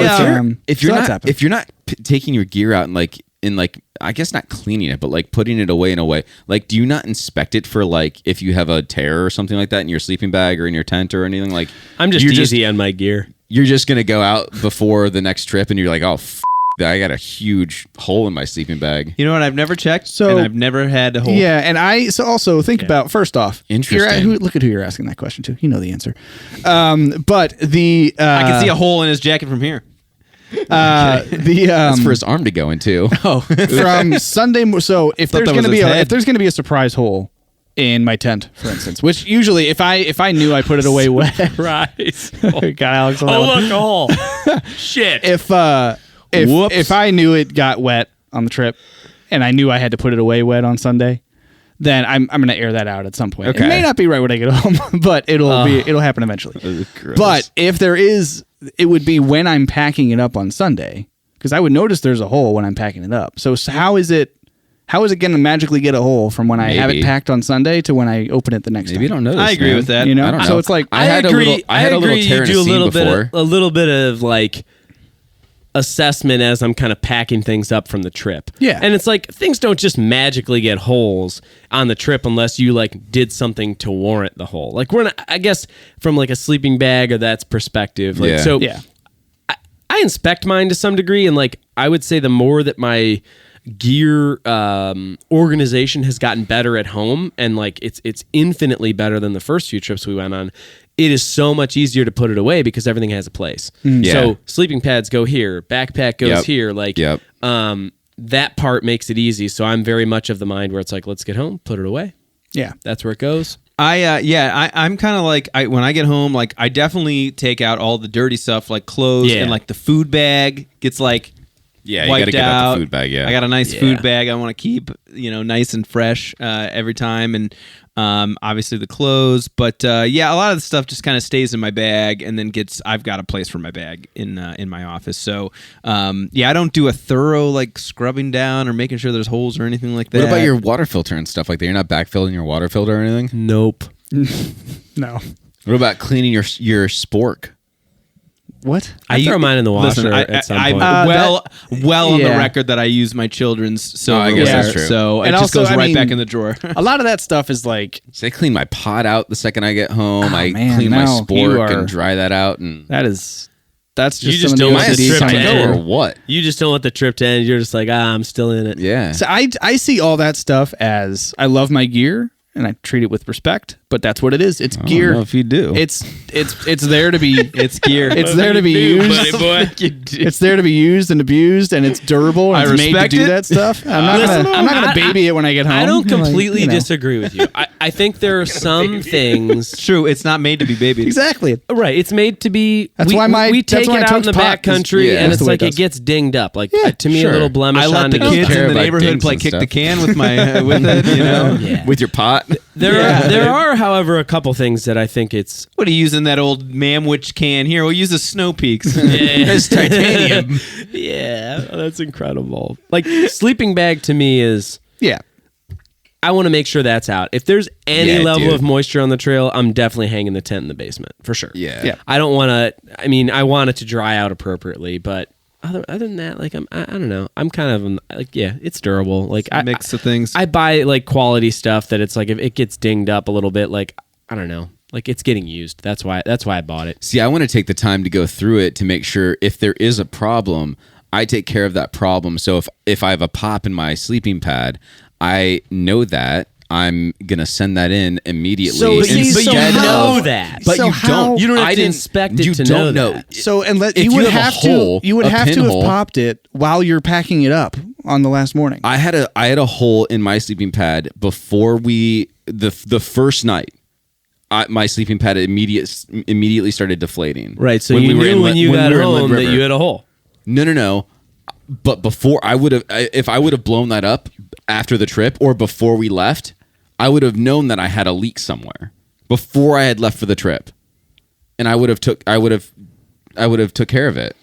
Speaker 1: If
Speaker 4: so
Speaker 1: you're
Speaker 4: that's
Speaker 1: not
Speaker 4: happened.
Speaker 1: if you're not taking your gear out and like I guess not cleaning it, but like putting it away in a way, like do you not inspect it for like if you have a tear or something like that in your sleeping bag or in your tent or anything? Like
Speaker 2: I'm just
Speaker 1: you're
Speaker 2: easy on my gear.
Speaker 1: You're just gonna go out before the next trip and you're like, oh, I got a huge hole in my sleeping bag.
Speaker 3: you know what? I've never checked,
Speaker 4: So-
Speaker 3: and I've never had a hole.
Speaker 4: Yeah, and I so also think about first off.
Speaker 1: Interesting.
Speaker 4: Look at who you're asking that question to. You know the answer. But the
Speaker 3: I can see a hole in his jacket from here.
Speaker 1: That's for his arm to go into.
Speaker 3: Oh,
Speaker 4: from Sunday. So if
Speaker 3: Thought
Speaker 4: there's
Speaker 3: that
Speaker 4: going to
Speaker 3: was
Speaker 4: be
Speaker 3: his
Speaker 4: a,
Speaker 3: head.
Speaker 4: if there's going to be a surprise hole in my tent, for instance, which usually if I knew I put it away wet,
Speaker 2: Right.
Speaker 4: got Alex on that
Speaker 2: Oh,
Speaker 4: one.
Speaker 2: look, a hole. Shit.
Speaker 4: If
Speaker 3: Whoops.
Speaker 4: if I knew it got wet on the trip, and I knew I had to put it away wet on Sunday, then I'm going to air that out at some point.
Speaker 1: Okay.
Speaker 4: It may not be right when I get home, but it'll happen eventually. But if there is, it would be when I'm packing it up on Sunday, because I would notice there's a hole when I'm packing it up. So how is it going to magically get a hole from when I have it
Speaker 1: Maybe.
Speaker 4: packed on Sunday to when I open it the next
Speaker 1: Maybe you
Speaker 4: time?
Speaker 1: don't notice.
Speaker 3: I agree
Speaker 1: man.
Speaker 3: with that.
Speaker 4: You know,
Speaker 1: I don't know.
Speaker 4: so it's like
Speaker 1: I had a little tear in a
Speaker 2: you do
Speaker 1: seam before.
Speaker 2: a little bit of like assessment as I'm kind of packing things up from the trip.
Speaker 4: Yeah.
Speaker 2: And it's like things don't just magically get holes on the trip unless you like did something to warrant the hole. Like we're not, I guess from like a sleeping bag or that's perspective. Like
Speaker 1: Yeah.
Speaker 2: so
Speaker 4: yeah.
Speaker 2: I inspect mine to some degree, and like I would say the more that my gear organization has gotten better at home, and like it's infinitely better than the first few trips we went on. It is so much easier to put it away because everything has a place.
Speaker 1: Yeah.
Speaker 2: So sleeping pads go here, backpack goes
Speaker 1: Yep.
Speaker 2: here. Like
Speaker 1: Yep.
Speaker 2: that part makes it easy. So I'm very much of the mind where it's like, let's get home, put it away.
Speaker 4: Yeah.
Speaker 2: That's where it goes.
Speaker 3: I'm kind of like when I get home, like I definitely take out all the dirty stuff, like clothes and like the food bag gets like
Speaker 1: Yeah, you
Speaker 3: wiped
Speaker 1: gotta get out
Speaker 3: out.
Speaker 1: the food bag. Yeah,
Speaker 3: I got a nice
Speaker 2: Yeah.
Speaker 3: food bag I want to keep, nice and fresh every time, and obviously the clothes. But a lot of the stuff just kind of stays in my bag, and then I've got a place for my bag in my office. So I don't do a thorough like scrubbing down or making sure there's holes or anything like that.
Speaker 1: What about your water filter and stuff like that? You're not backfilling your water filter or anything?
Speaker 2: Nope.
Speaker 4: No.
Speaker 1: What about cleaning your spork?
Speaker 4: What?
Speaker 2: I throw mine in the washer
Speaker 3: Listen,
Speaker 2: at some
Speaker 3: I'm
Speaker 2: point.
Speaker 3: well on the
Speaker 4: yeah.
Speaker 3: record that I use my children's silverware,
Speaker 1: I guess that's true.
Speaker 3: so
Speaker 4: And
Speaker 3: it just
Speaker 4: also,
Speaker 3: goes
Speaker 4: I
Speaker 3: right
Speaker 4: mean,
Speaker 3: back in the drawer.
Speaker 4: A lot of that stuff is like,
Speaker 1: So I clean my pot out the second I get home. I
Speaker 4: man,
Speaker 1: clean my
Speaker 4: no, you
Speaker 1: spork
Speaker 4: are-
Speaker 1: and dry that out. And
Speaker 4: that's just
Speaker 2: You just
Speaker 4: some of
Speaker 2: don't
Speaker 4: the
Speaker 2: want
Speaker 1: am I a
Speaker 2: the
Speaker 4: OCD
Speaker 2: trip to
Speaker 4: kind of
Speaker 2: end.
Speaker 1: psycho or what?
Speaker 2: You just don't want the trip to end. You're just like, I'm still in it.
Speaker 1: Yeah.
Speaker 4: So I see all that stuff as I love my gear and I treat it with respect, but that's what it is. It's
Speaker 1: I
Speaker 4: gear.
Speaker 1: don't know if you do.
Speaker 4: It's there to be.
Speaker 3: It's gear.
Speaker 4: It's there to be used. It's there to be used and abused, and it's durable. And
Speaker 3: I
Speaker 4: it's made to
Speaker 3: respect
Speaker 4: do
Speaker 3: it.
Speaker 4: that stuff. I'm not gonna baby it when I get home.
Speaker 2: I don't
Speaker 4: Like,
Speaker 2: completely
Speaker 4: you know.
Speaker 2: disagree with you. I think there are some things.
Speaker 3: True, it's not made to be babied.
Speaker 4: Exactly.
Speaker 2: Right, it's made to be.
Speaker 4: That's why
Speaker 2: we
Speaker 4: that's
Speaker 2: take
Speaker 4: why
Speaker 2: it
Speaker 4: I
Speaker 2: out in
Speaker 4: tote
Speaker 2: the
Speaker 4: pot
Speaker 2: back
Speaker 4: is-
Speaker 2: country,
Speaker 1: yeah,
Speaker 2: and
Speaker 1: that's
Speaker 2: it's
Speaker 4: the way
Speaker 2: like
Speaker 4: it
Speaker 2: it
Speaker 4: does.
Speaker 2: gets dinged up. Like
Speaker 4: Yeah,
Speaker 2: to me,
Speaker 1: sure.
Speaker 2: a little blemish
Speaker 3: I let
Speaker 2: on
Speaker 3: the
Speaker 2: it goes
Speaker 3: kids
Speaker 1: care
Speaker 3: in the
Speaker 1: about
Speaker 3: neighborhood
Speaker 1: dings
Speaker 3: play
Speaker 1: and
Speaker 3: kick the
Speaker 1: stuff.
Speaker 3: can with my with it.
Speaker 2: Yeah.
Speaker 1: With your pot?
Speaker 2: There are, however, a couple things that I think it's.
Speaker 3: What are you using that old Mamwich can here? We'll use the Snow Peaks.
Speaker 2: It's
Speaker 1: titanium.
Speaker 2: Yeah, that's incredible. Like sleeping bag to me is.
Speaker 4: Yeah.
Speaker 2: I want to make sure that's out. If there's any
Speaker 1: Yeah,
Speaker 2: level
Speaker 1: dude.
Speaker 2: of moisture on the trail, I'm definitely hanging the tent in the basement for sure.
Speaker 1: Yeah.
Speaker 4: Yeah.
Speaker 2: I don't want to. I mean, I want it to dry out appropriately, but other than that, like I don't know. I'm kind of like, yeah, it's durable. Like
Speaker 3: Mix of things.
Speaker 2: I buy like quality stuff that it's like if it gets dinged up a little bit, like I don't know, like it's getting used. That's why I bought it.
Speaker 1: See, I want to take the time to go through it to make sure if there is a problem, I take care of that problem. So if I have a pop in my sleeping pad, I know that I'm gonna send that in immediately.
Speaker 2: So, but you
Speaker 1: instead
Speaker 2: know
Speaker 1: of-
Speaker 2: that.
Speaker 1: But
Speaker 4: So
Speaker 1: you
Speaker 4: how-
Speaker 1: don't.
Speaker 2: You don't have
Speaker 1: I
Speaker 2: to
Speaker 1: didn't-
Speaker 2: inspect it
Speaker 1: you
Speaker 2: to
Speaker 1: don't
Speaker 2: know that.
Speaker 4: So unless
Speaker 1: If
Speaker 4: you
Speaker 1: you
Speaker 4: would
Speaker 1: have a
Speaker 4: have
Speaker 1: hole,
Speaker 4: to, you would
Speaker 1: a
Speaker 4: have to have
Speaker 1: pinhole-
Speaker 4: popped it while you're packing it up on the last morning.
Speaker 1: I had a hole in my sleeping pad before the first night. My sleeping pad immediately started deflating.
Speaker 2: Right. So
Speaker 1: When
Speaker 2: you
Speaker 1: we were
Speaker 2: knew
Speaker 1: in
Speaker 2: when
Speaker 1: Lin-
Speaker 2: you
Speaker 1: when
Speaker 2: got
Speaker 1: we were in
Speaker 2: home
Speaker 1: Lynn
Speaker 2: that
Speaker 1: River.
Speaker 2: you had a hole.
Speaker 1: No. But before if I would have blown that up after the trip or before we left, I would have known that I had a leak somewhere before I had left for the trip, and I would have took care of it.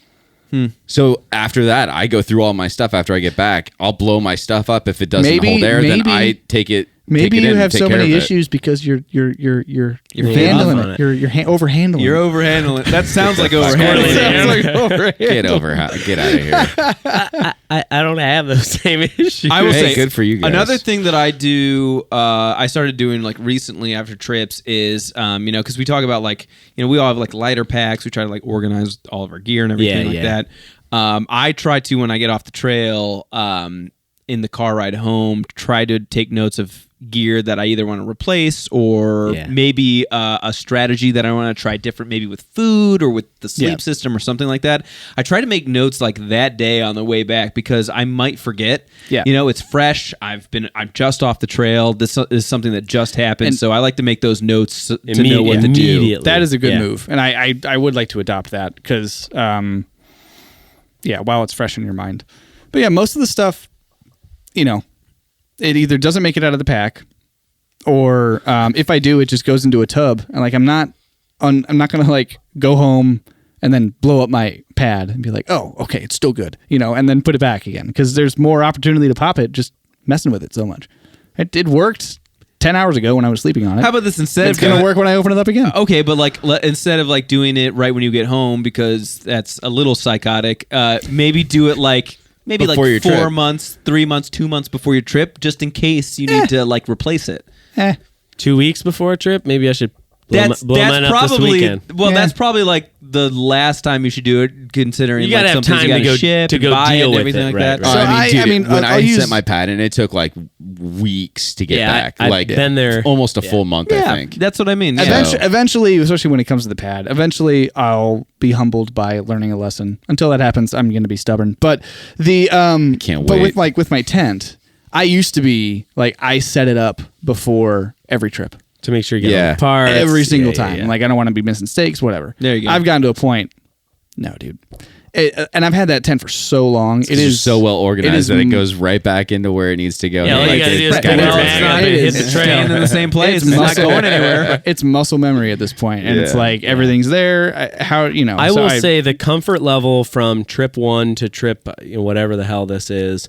Speaker 1: So after that, I go through all my stuff. After I get back, I'll blow my stuff up. If it doesn't hold there, then I take it.
Speaker 4: Maybe
Speaker 1: take it
Speaker 4: you
Speaker 1: in,
Speaker 4: have
Speaker 1: take
Speaker 4: so
Speaker 1: care
Speaker 4: many
Speaker 1: of it.
Speaker 4: issues because you're
Speaker 2: handling
Speaker 4: handling
Speaker 2: it.
Speaker 4: it. You're overhandling.
Speaker 3: You're
Speaker 4: it.
Speaker 3: overhandling. That sounds like overhandling.
Speaker 2: Sounds like
Speaker 1: Get out of here.
Speaker 2: I don't have those same issues.
Speaker 3: I will
Speaker 1: Hey,
Speaker 3: say,
Speaker 1: good for you guys.
Speaker 3: Another thing that I do, I started doing like recently after trips is, because we talk about like, we all have like lighter packs. We try to like organize all of our gear and everything like that. I try to, when I get off the trail, in the car ride home, try to take notes of gear that I either want to replace or maybe a strategy that I want to try different, maybe with food or with the sleep system or something like that. I try to make notes like that day on the way back because I might forget.
Speaker 4: Yeah.
Speaker 3: It's fresh. I'm just off the trail. This is something that just happened.
Speaker 4: And-
Speaker 3: so I like to make those notes to know what to do.
Speaker 2: Immediately.
Speaker 4: That is a good
Speaker 2: Yeah.
Speaker 4: move, and I would like to adopt that because, while it's fresh in your mind. But yeah, most of the stuff, it either doesn't make it out of the pack, or if I do, it just goes into a tub, and like I'm not gonna like go home and then blow up my pad and be like, oh, okay, it's still good, and then put it back again because there's more opportunity to pop it just messing with it so much. It worked 10 hours ago when I was sleeping on it.
Speaker 3: How about this instead
Speaker 4: It's
Speaker 3: of
Speaker 4: gonna work when I open it up again.
Speaker 3: Okay, but like instead of like doing it right when you get home because that's a little psychotic, maybe do it like
Speaker 1: Before your
Speaker 3: 4
Speaker 1: trip.
Speaker 3: months, 3 months, 2 months before your trip, just in case you need to like replace it.
Speaker 2: 2 weeks before a trip, maybe I should blow
Speaker 3: That's
Speaker 2: mine up this
Speaker 3: probably
Speaker 2: weekend.
Speaker 3: well.
Speaker 4: Yeah.
Speaker 3: That's probably like the last time you should do it, considering
Speaker 2: You gotta
Speaker 3: like
Speaker 2: have
Speaker 3: something
Speaker 2: time
Speaker 3: you
Speaker 2: to
Speaker 3: gotta
Speaker 2: go-
Speaker 3: ship
Speaker 2: to
Speaker 3: and
Speaker 2: go
Speaker 3: buy it
Speaker 2: deal
Speaker 3: and
Speaker 2: with
Speaker 3: everything
Speaker 2: it,
Speaker 3: like
Speaker 2: right,
Speaker 3: that.
Speaker 2: right.
Speaker 4: So
Speaker 1: dude, when I
Speaker 4: I'll
Speaker 1: sent my pad in, it took like weeks to get
Speaker 2: Yeah,
Speaker 1: back.
Speaker 2: I've
Speaker 1: like
Speaker 2: been there.
Speaker 1: almost a full month, I think.
Speaker 3: that's what I mean. Yeah.
Speaker 4: Eventually, especially when it comes to the pad, eventually I'll be humbled by learning a lesson. Until that happens, I'm going to be stubborn. But the
Speaker 1: Can't
Speaker 4: But
Speaker 1: wait.
Speaker 4: with my tent, I used to be like I set it up before every trip,
Speaker 2: to make sure you get
Speaker 1: Yeah.
Speaker 2: all the parts
Speaker 4: every single
Speaker 2: Yeah, yeah,
Speaker 4: time.
Speaker 2: yeah.
Speaker 4: Like I don't want to be missing stakes, whatever.
Speaker 3: There you go.
Speaker 4: I've gotten to a point. No, dude. And I've had that tent for so long. It
Speaker 1: It's
Speaker 4: is
Speaker 1: just so well organized that it
Speaker 4: m-
Speaker 1: goes right back into where it needs to go.
Speaker 2: Yeah, all you
Speaker 1: Like,
Speaker 2: gotta do
Speaker 1: it's
Speaker 2: is
Speaker 1: got
Speaker 2: pick it
Speaker 1: it
Speaker 2: up,
Speaker 1: right
Speaker 2: it's
Speaker 1: there.
Speaker 2: not-
Speaker 4: It
Speaker 2: hit
Speaker 4: is.
Speaker 2: the
Speaker 3: It's
Speaker 2: trail.
Speaker 3: staying in the same place. It's not
Speaker 4: muscle-
Speaker 3: going anywhere.
Speaker 4: It's muscle memory at this point, and it's
Speaker 1: Yeah.
Speaker 4: like everything's there.
Speaker 2: I will say the comfort level from trip 1 to trip whatever the hell this is.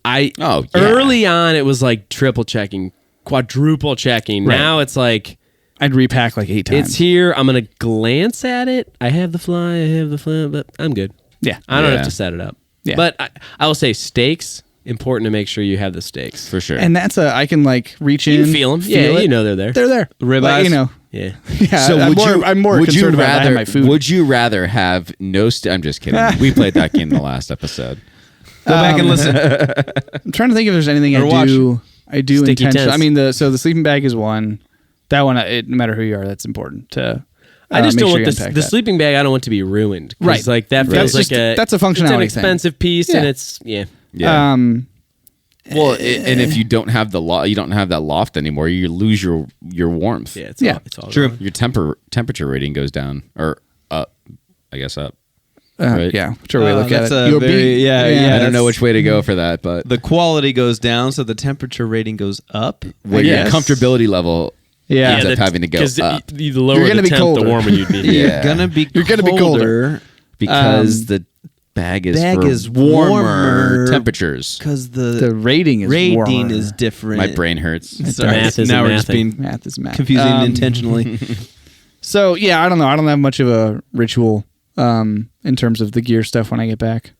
Speaker 2: Early on it was like triple checking, quadruple checking.
Speaker 4: Right.
Speaker 2: Now it's like
Speaker 4: I'd repack like 8 times.
Speaker 2: it's here. I'm gonna glance at it. I have the fly. I have the flip, but I'm good.
Speaker 4: Yeah,
Speaker 2: I don't
Speaker 1: Yeah.
Speaker 2: have to set it up.
Speaker 4: Yeah.
Speaker 2: But I will say stakes. Important to make sure you have the stakes.
Speaker 1: For sure.
Speaker 4: and that's I can like reach in,
Speaker 2: You can feel them. Yeah,
Speaker 4: it.
Speaker 2: you know they're there.
Speaker 4: They're there.
Speaker 3: Ribeyes?
Speaker 4: Like, you know.
Speaker 2: Yeah.
Speaker 4: Yeah,
Speaker 1: So
Speaker 4: I'm more concerned about having my food.
Speaker 1: Would you rather have no? I'm just kidding. We played that game in the last episode.
Speaker 3: Go back and listen.
Speaker 4: I'm trying to think if there's anything
Speaker 3: Or
Speaker 4: I do
Speaker 2: Sticky
Speaker 4: intentionally.
Speaker 2: tents.
Speaker 4: I mean, the sleeping bag is one. That one, no matter who you are, that's important to.
Speaker 2: I just
Speaker 4: make
Speaker 2: don't
Speaker 4: sure
Speaker 2: want
Speaker 4: you
Speaker 2: the
Speaker 4: unpack that.
Speaker 2: sleeping bag. I don't want to be ruined. 'Cause,
Speaker 4: Right.
Speaker 2: Like that
Speaker 4: Right.
Speaker 2: feels
Speaker 4: That's
Speaker 2: like
Speaker 4: just- that's a
Speaker 2: It's an
Speaker 4: functionality thing.
Speaker 2: expensive piece, and
Speaker 4: Yeah.
Speaker 2: it's
Speaker 1: Yeah.
Speaker 4: Well,
Speaker 1: and if you don't have you don't have that loft anymore. You lose your warmth.
Speaker 2: yeah, it's
Speaker 4: Yeah.
Speaker 2: all, it's all
Speaker 3: True.
Speaker 2: gone.
Speaker 1: Your temperature rating goes down or up. I guess up. Right?
Speaker 4: yeah, whichever way you look at
Speaker 3: that's
Speaker 4: it.
Speaker 3: a
Speaker 4: Your
Speaker 3: very-
Speaker 4: beat-
Speaker 3: yeah,
Speaker 1: I don't know
Speaker 3: that's-
Speaker 1: which way to go for that, but
Speaker 3: The quality goes down, so the temperature rating goes up.
Speaker 1: when your
Speaker 4: guess.
Speaker 1: comfortability level
Speaker 4: Yeah.
Speaker 1: ends up having to go up
Speaker 2: The lower
Speaker 4: You're
Speaker 2: the
Speaker 4: gonna be
Speaker 2: temp,
Speaker 4: colder.
Speaker 2: the warmer you'd be.
Speaker 1: Yeah.
Speaker 3: You're gonna be colder
Speaker 1: because the bag is
Speaker 3: bag
Speaker 1: for
Speaker 3: is
Speaker 1: warmer
Speaker 3: warmer.
Speaker 1: temperatures.
Speaker 3: because
Speaker 4: The rating is warmer.
Speaker 3: is different.
Speaker 1: My brain hurts.
Speaker 3: Sorry,
Speaker 2: Math isn't
Speaker 3: now we're just
Speaker 2: mathing.
Speaker 3: being
Speaker 4: Math is math.
Speaker 3: confusing intentionally.
Speaker 4: So yeah, I don't know. I don't have much of a ritual in terms of the gear stuff when I get back.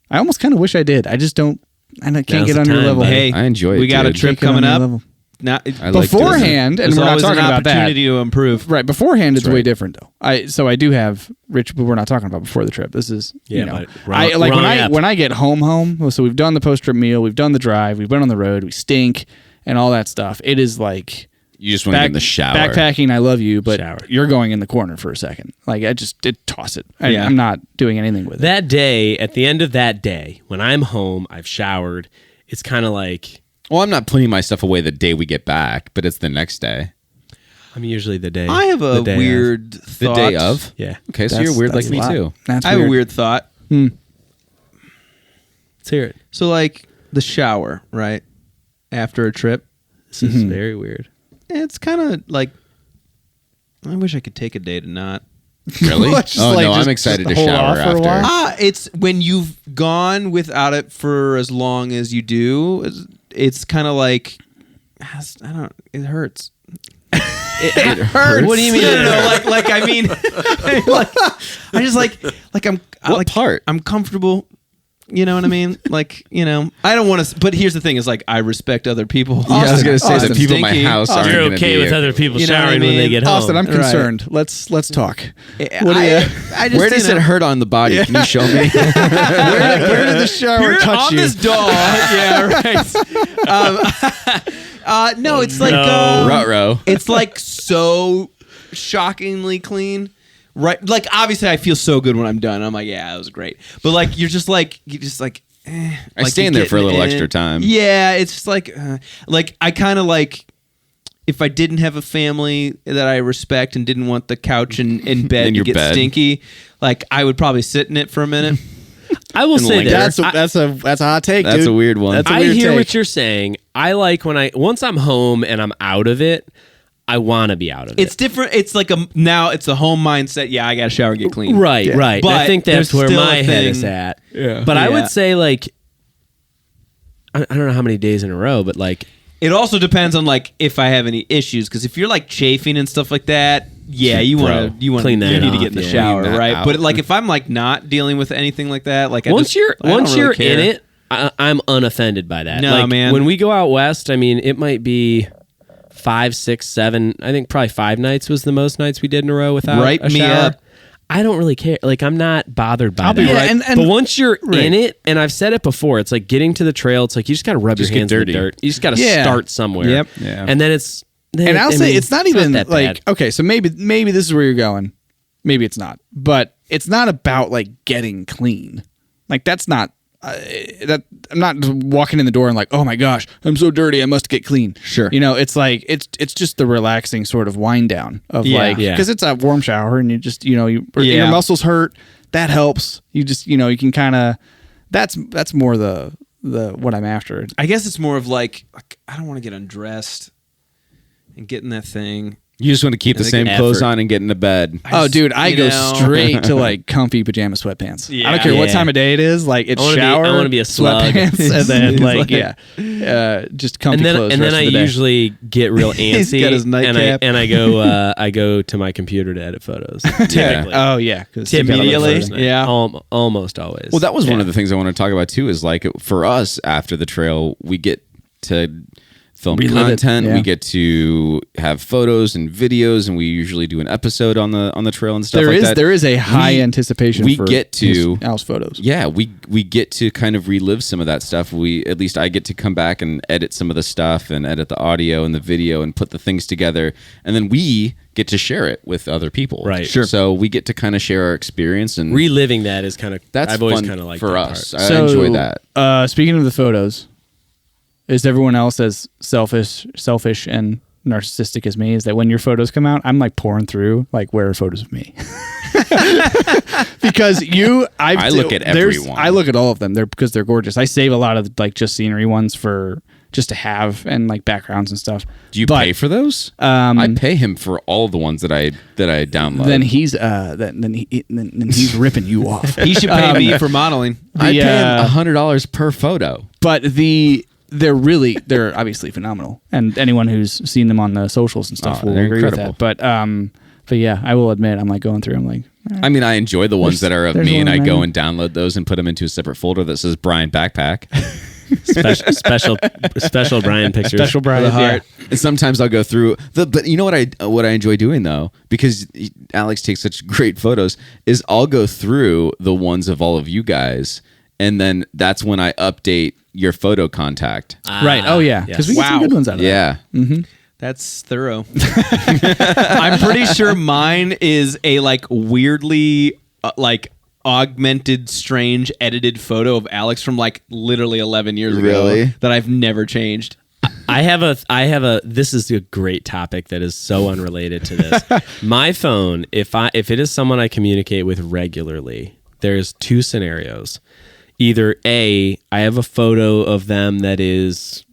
Speaker 4: I almost kind of wish I did. I just don't. I can't
Speaker 2: Now's
Speaker 4: get
Speaker 2: the
Speaker 4: on your
Speaker 2: time,
Speaker 4: level.
Speaker 2: buddy.
Speaker 3: Hey,
Speaker 1: I enjoy it,
Speaker 3: We got a
Speaker 1: dude.
Speaker 3: trip
Speaker 4: Can't get on
Speaker 3: coming
Speaker 4: your
Speaker 3: up.
Speaker 4: level.
Speaker 3: Now,
Speaker 1: I like
Speaker 4: Beforehand, and
Speaker 3: there's
Speaker 4: we're not
Speaker 3: always
Speaker 4: talking
Speaker 3: an
Speaker 4: about that.
Speaker 3: opportunity to improve.
Speaker 4: Right, beforehand it's way
Speaker 1: right.
Speaker 4: different though. I do have rich, but we're not talking about before the trip. This is
Speaker 2: Yeah,
Speaker 4: you know,
Speaker 2: but wrong-
Speaker 4: like
Speaker 2: wrong
Speaker 4: when
Speaker 2: app.
Speaker 4: I get home. So we've done the post trip meal, we've done the drive, we've been on the road, we stink, and all that stuff. It is like
Speaker 1: You just want to get in the shower.
Speaker 4: backpacking. I love you, but
Speaker 2: Shower.
Speaker 4: you're going in the corner for a second. Like I just toss it.
Speaker 3: Yeah.
Speaker 4: I'm not doing anything with it.
Speaker 2: That day, at the end of that day, when I'm home, I've showered. It's kind of like
Speaker 1: Well, I'm not putting my stuff away the day we get back, but it's the next day.
Speaker 2: I'm usually the day.
Speaker 3: I have a
Speaker 2: the day
Speaker 3: weird
Speaker 1: The
Speaker 3: thought.
Speaker 1: day of?
Speaker 2: Yeah.
Speaker 1: Okay, so
Speaker 4: That's-
Speaker 1: you're weird like
Speaker 4: that's
Speaker 1: me
Speaker 4: a lot.
Speaker 1: too.
Speaker 4: That's
Speaker 3: I have a weird thought.
Speaker 2: Let's hear it.
Speaker 3: So, like the shower, right after a trip,
Speaker 2: This is very weird.
Speaker 3: it's kind of like I wish I could take a day to not.
Speaker 1: Really?
Speaker 4: Just
Speaker 1: Oh
Speaker 4: like-
Speaker 1: no,
Speaker 4: just-
Speaker 1: I'm excited to
Speaker 4: just hold
Speaker 1: shower
Speaker 4: off for a while?
Speaker 1: after.
Speaker 3: It's when you've gone without it for as long as you do. It's kind of like I don't. It hurts.
Speaker 1: It hurts.
Speaker 2: What do you mean?
Speaker 3: No, like I mean, like I just like I'm
Speaker 1: What part?
Speaker 3: I'm comfortable. You know what I mean? Like, you know, I don't want to. But here's the thing: is like I respect other people.
Speaker 1: Yeah, I was gonna say
Speaker 3: Austin,
Speaker 1: the people in my
Speaker 3: stinky.
Speaker 1: house aren't
Speaker 2: You're
Speaker 1: gonna
Speaker 2: okay
Speaker 1: be
Speaker 2: with other people
Speaker 3: You know what I
Speaker 2: showering when they
Speaker 3: mean?
Speaker 2: get home.
Speaker 4: Austin, I'm
Speaker 3: Right.
Speaker 4: concerned. Let's talk.
Speaker 3: I just,
Speaker 1: Where does it hurt on the body? Can you show me?
Speaker 4: Where did the shower
Speaker 3: You're
Speaker 4: touch
Speaker 3: on
Speaker 4: you?
Speaker 3: this doll. Yeah, right. No, it's like
Speaker 1: Ruh-roh.
Speaker 3: it's like so shockingly clean. Right, like obviously I feel so good when I'm done. I'm like, yeah, that was great. But like you're just like
Speaker 1: I
Speaker 3: like
Speaker 1: stay
Speaker 3: you
Speaker 1: in there
Speaker 3: get
Speaker 1: for a little
Speaker 3: in.
Speaker 1: extra time.
Speaker 3: Yeah, it's just like I kind of like if I didn't have a family that I respect and didn't want the couch and in bed
Speaker 1: In
Speaker 3: to
Speaker 1: your
Speaker 3: get
Speaker 1: bed.
Speaker 3: stinky, like I would probably sit in it for a minute.
Speaker 2: I will say
Speaker 1: linger.
Speaker 2: this.
Speaker 4: That's a hot take.
Speaker 1: That's
Speaker 4: dude.
Speaker 1: a weird one.
Speaker 4: That's a
Speaker 2: I
Speaker 4: weird
Speaker 2: hear
Speaker 4: take.
Speaker 2: what you're saying. I like when once I'm home and I'm out of it, I want to be out of
Speaker 3: It's
Speaker 2: it.
Speaker 3: different. It's like now it's a home mindset. Yeah, I got to shower and get clean.
Speaker 2: Right, right.
Speaker 3: But
Speaker 2: I think that's
Speaker 3: there's
Speaker 2: where
Speaker 3: still
Speaker 2: my
Speaker 3: a
Speaker 2: head
Speaker 3: thing-
Speaker 2: is at.
Speaker 3: Yeah.
Speaker 2: But I
Speaker 3: Yeah.
Speaker 2: would say like I don't know how many days in a row, but like
Speaker 3: It also depends on like if I have any issues, because if you're like chafing and stuff like that, yeah, you want to
Speaker 2: Clean that
Speaker 3: you need to
Speaker 2: off,
Speaker 3: get in the
Speaker 2: yeah.
Speaker 3: shower,
Speaker 1: Clean that
Speaker 3: right?
Speaker 1: out.
Speaker 3: But like if I'm like not dealing with anything like that, like
Speaker 2: once
Speaker 3: I don't
Speaker 2: you're
Speaker 3: really
Speaker 2: in
Speaker 3: care.
Speaker 2: it, I'm unoffended by that.
Speaker 3: No,
Speaker 2: like,
Speaker 3: man.
Speaker 2: When we go out west, I mean, it might be 5, 6, 7. I think probably 5 nights was the most nights we did in a row without
Speaker 3: Write
Speaker 2: a
Speaker 3: me
Speaker 2: shower.
Speaker 3: up.
Speaker 2: I don't really care. Like, I'm not bothered by
Speaker 4: I'll
Speaker 2: that.
Speaker 4: be right. And
Speaker 2: but once you're in it, and I've said it before, it's like getting to the trail. It's like you just got to rub
Speaker 1: Just
Speaker 2: your
Speaker 1: get
Speaker 2: hands in the
Speaker 1: dirty.
Speaker 2: dirt. You just got to
Speaker 4: Yeah.
Speaker 2: start somewhere.
Speaker 3: Yep.
Speaker 4: Yeah.
Speaker 2: And then it's.
Speaker 4: And I'll say it's not even
Speaker 2: that
Speaker 4: like
Speaker 2: bad.
Speaker 4: okay, so maybe this is where you're going. Maybe it's not, but it's not about like getting clean. Like that's not that I'm not walking in the door and like, oh my gosh, I'm so dirty, I must get clean.
Speaker 3: Sure.
Speaker 4: You know, it's like it's just the relaxing sort of wind down of like
Speaker 2: Yeah.
Speaker 4: because it's a warm shower and you just your
Speaker 3: Yeah.
Speaker 4: muscles hurt. That helps. You just you can kind of that's more the what I'm after.
Speaker 3: I guess it's more of like I don't want to get undressed and get in that thing.
Speaker 1: You just want to keep the
Speaker 3: think
Speaker 1: same
Speaker 3: effort.
Speaker 1: close on and get into bed.
Speaker 4: Oh, dude, I
Speaker 3: you
Speaker 4: go
Speaker 3: know.
Speaker 4: straight to like comfy pajama sweatpants. I don't care what
Speaker 2: Yeah.
Speaker 4: time of day it is. Like it's
Speaker 2: I wanna be-
Speaker 4: shower.
Speaker 2: I wanna be a slug.
Speaker 4: sweatpants, and then
Speaker 3: It's
Speaker 4: like
Speaker 3: like-
Speaker 4: just comfy
Speaker 2: And then
Speaker 4: clothes.
Speaker 2: and then
Speaker 4: rest
Speaker 2: I
Speaker 4: of the day.
Speaker 2: usually get real
Speaker 3: He's
Speaker 2: antsy.
Speaker 3: got his
Speaker 2: and
Speaker 3: nightcap.
Speaker 2: I go to my computer to edit photos. Typically.
Speaker 4: Oh yeah, because
Speaker 3: Immediately?
Speaker 2: First night.
Speaker 3: Yeah.
Speaker 2: Almost always.
Speaker 1: Well, that was one of the things I want to talk about too. Is like for us after the trail, we get to film
Speaker 4: Relive it,
Speaker 1: content.
Speaker 4: yeah.
Speaker 1: We get to have photos and videos, and we usually do an episode on the trail and stuff like that.
Speaker 4: There is a high anticipation.
Speaker 1: we
Speaker 4: for
Speaker 1: get to-
Speaker 4: Al's photos.
Speaker 1: Yeah, we get to kind of relive some of that stuff. At least I get to come back and edit some of the stuff and edit the audio and the video and put the things together, and then we get to share it with other people.
Speaker 2: Right. Sure.
Speaker 1: So we get to kind of share our experience, and
Speaker 2: reliving that is kind of
Speaker 1: that's
Speaker 2: I've always
Speaker 1: fun
Speaker 2: kind of liked
Speaker 1: for
Speaker 2: that
Speaker 1: us.
Speaker 2: part.
Speaker 1: I enjoy that.
Speaker 4: Speaking of the photos, is everyone else as selfish and narcissistic as me? Is that when your photos come out, I'm like pouring through like where are photos of me? Because I
Speaker 1: look at everyone.
Speaker 4: I look at all of them. Because they're gorgeous. I save a lot of like just scenery ones for just to have and like backgrounds and stuff.
Speaker 1: Do you
Speaker 4: But,
Speaker 1: pay for those? I pay him for all the ones that I download.
Speaker 4: Then he's then he's ripping you off.
Speaker 3: He should pay me for modeling.
Speaker 1: I
Speaker 4: the,
Speaker 1: pay him $100 per photo.
Speaker 4: But they're obviously phenomenal, and anyone who's seen them on the socials and stuff
Speaker 1: Oh,
Speaker 4: will
Speaker 1: they're
Speaker 4: agree
Speaker 1: incredible.
Speaker 4: with that. But yeah, I will admit, I'm like going through. I'm like,
Speaker 1: I mean, I enjoy the ones that are of
Speaker 4: there's
Speaker 1: me, and
Speaker 4: one
Speaker 1: I
Speaker 4: of
Speaker 1: go
Speaker 4: mine.
Speaker 1: and download those and put them into a separate folder that says Brian Backpack.
Speaker 2: special Brian pictures.
Speaker 4: special Brian.
Speaker 3: the heart.
Speaker 1: And sometimes I'll go through but you know what I enjoy doing though, because Alex takes such great photos, is I'll go through the ones of all of you guys, and then that's when I update your photo contact.
Speaker 4: Right. Oh yeah, because we get some
Speaker 3: Wow.
Speaker 4: good ones out of that.
Speaker 1: Yeah.
Speaker 3: That's thorough. I'm pretty sure mine is a like weirdly like augmented, strange, edited photo of Alex from like literally 11 years
Speaker 1: Really?
Speaker 3: ago that I've never changed.
Speaker 2: I have a this is a great topic that is so unrelated to this. My phone, if it is someone I communicate with regularly, there's 2 scenarios. Either A, I have a photo of them that is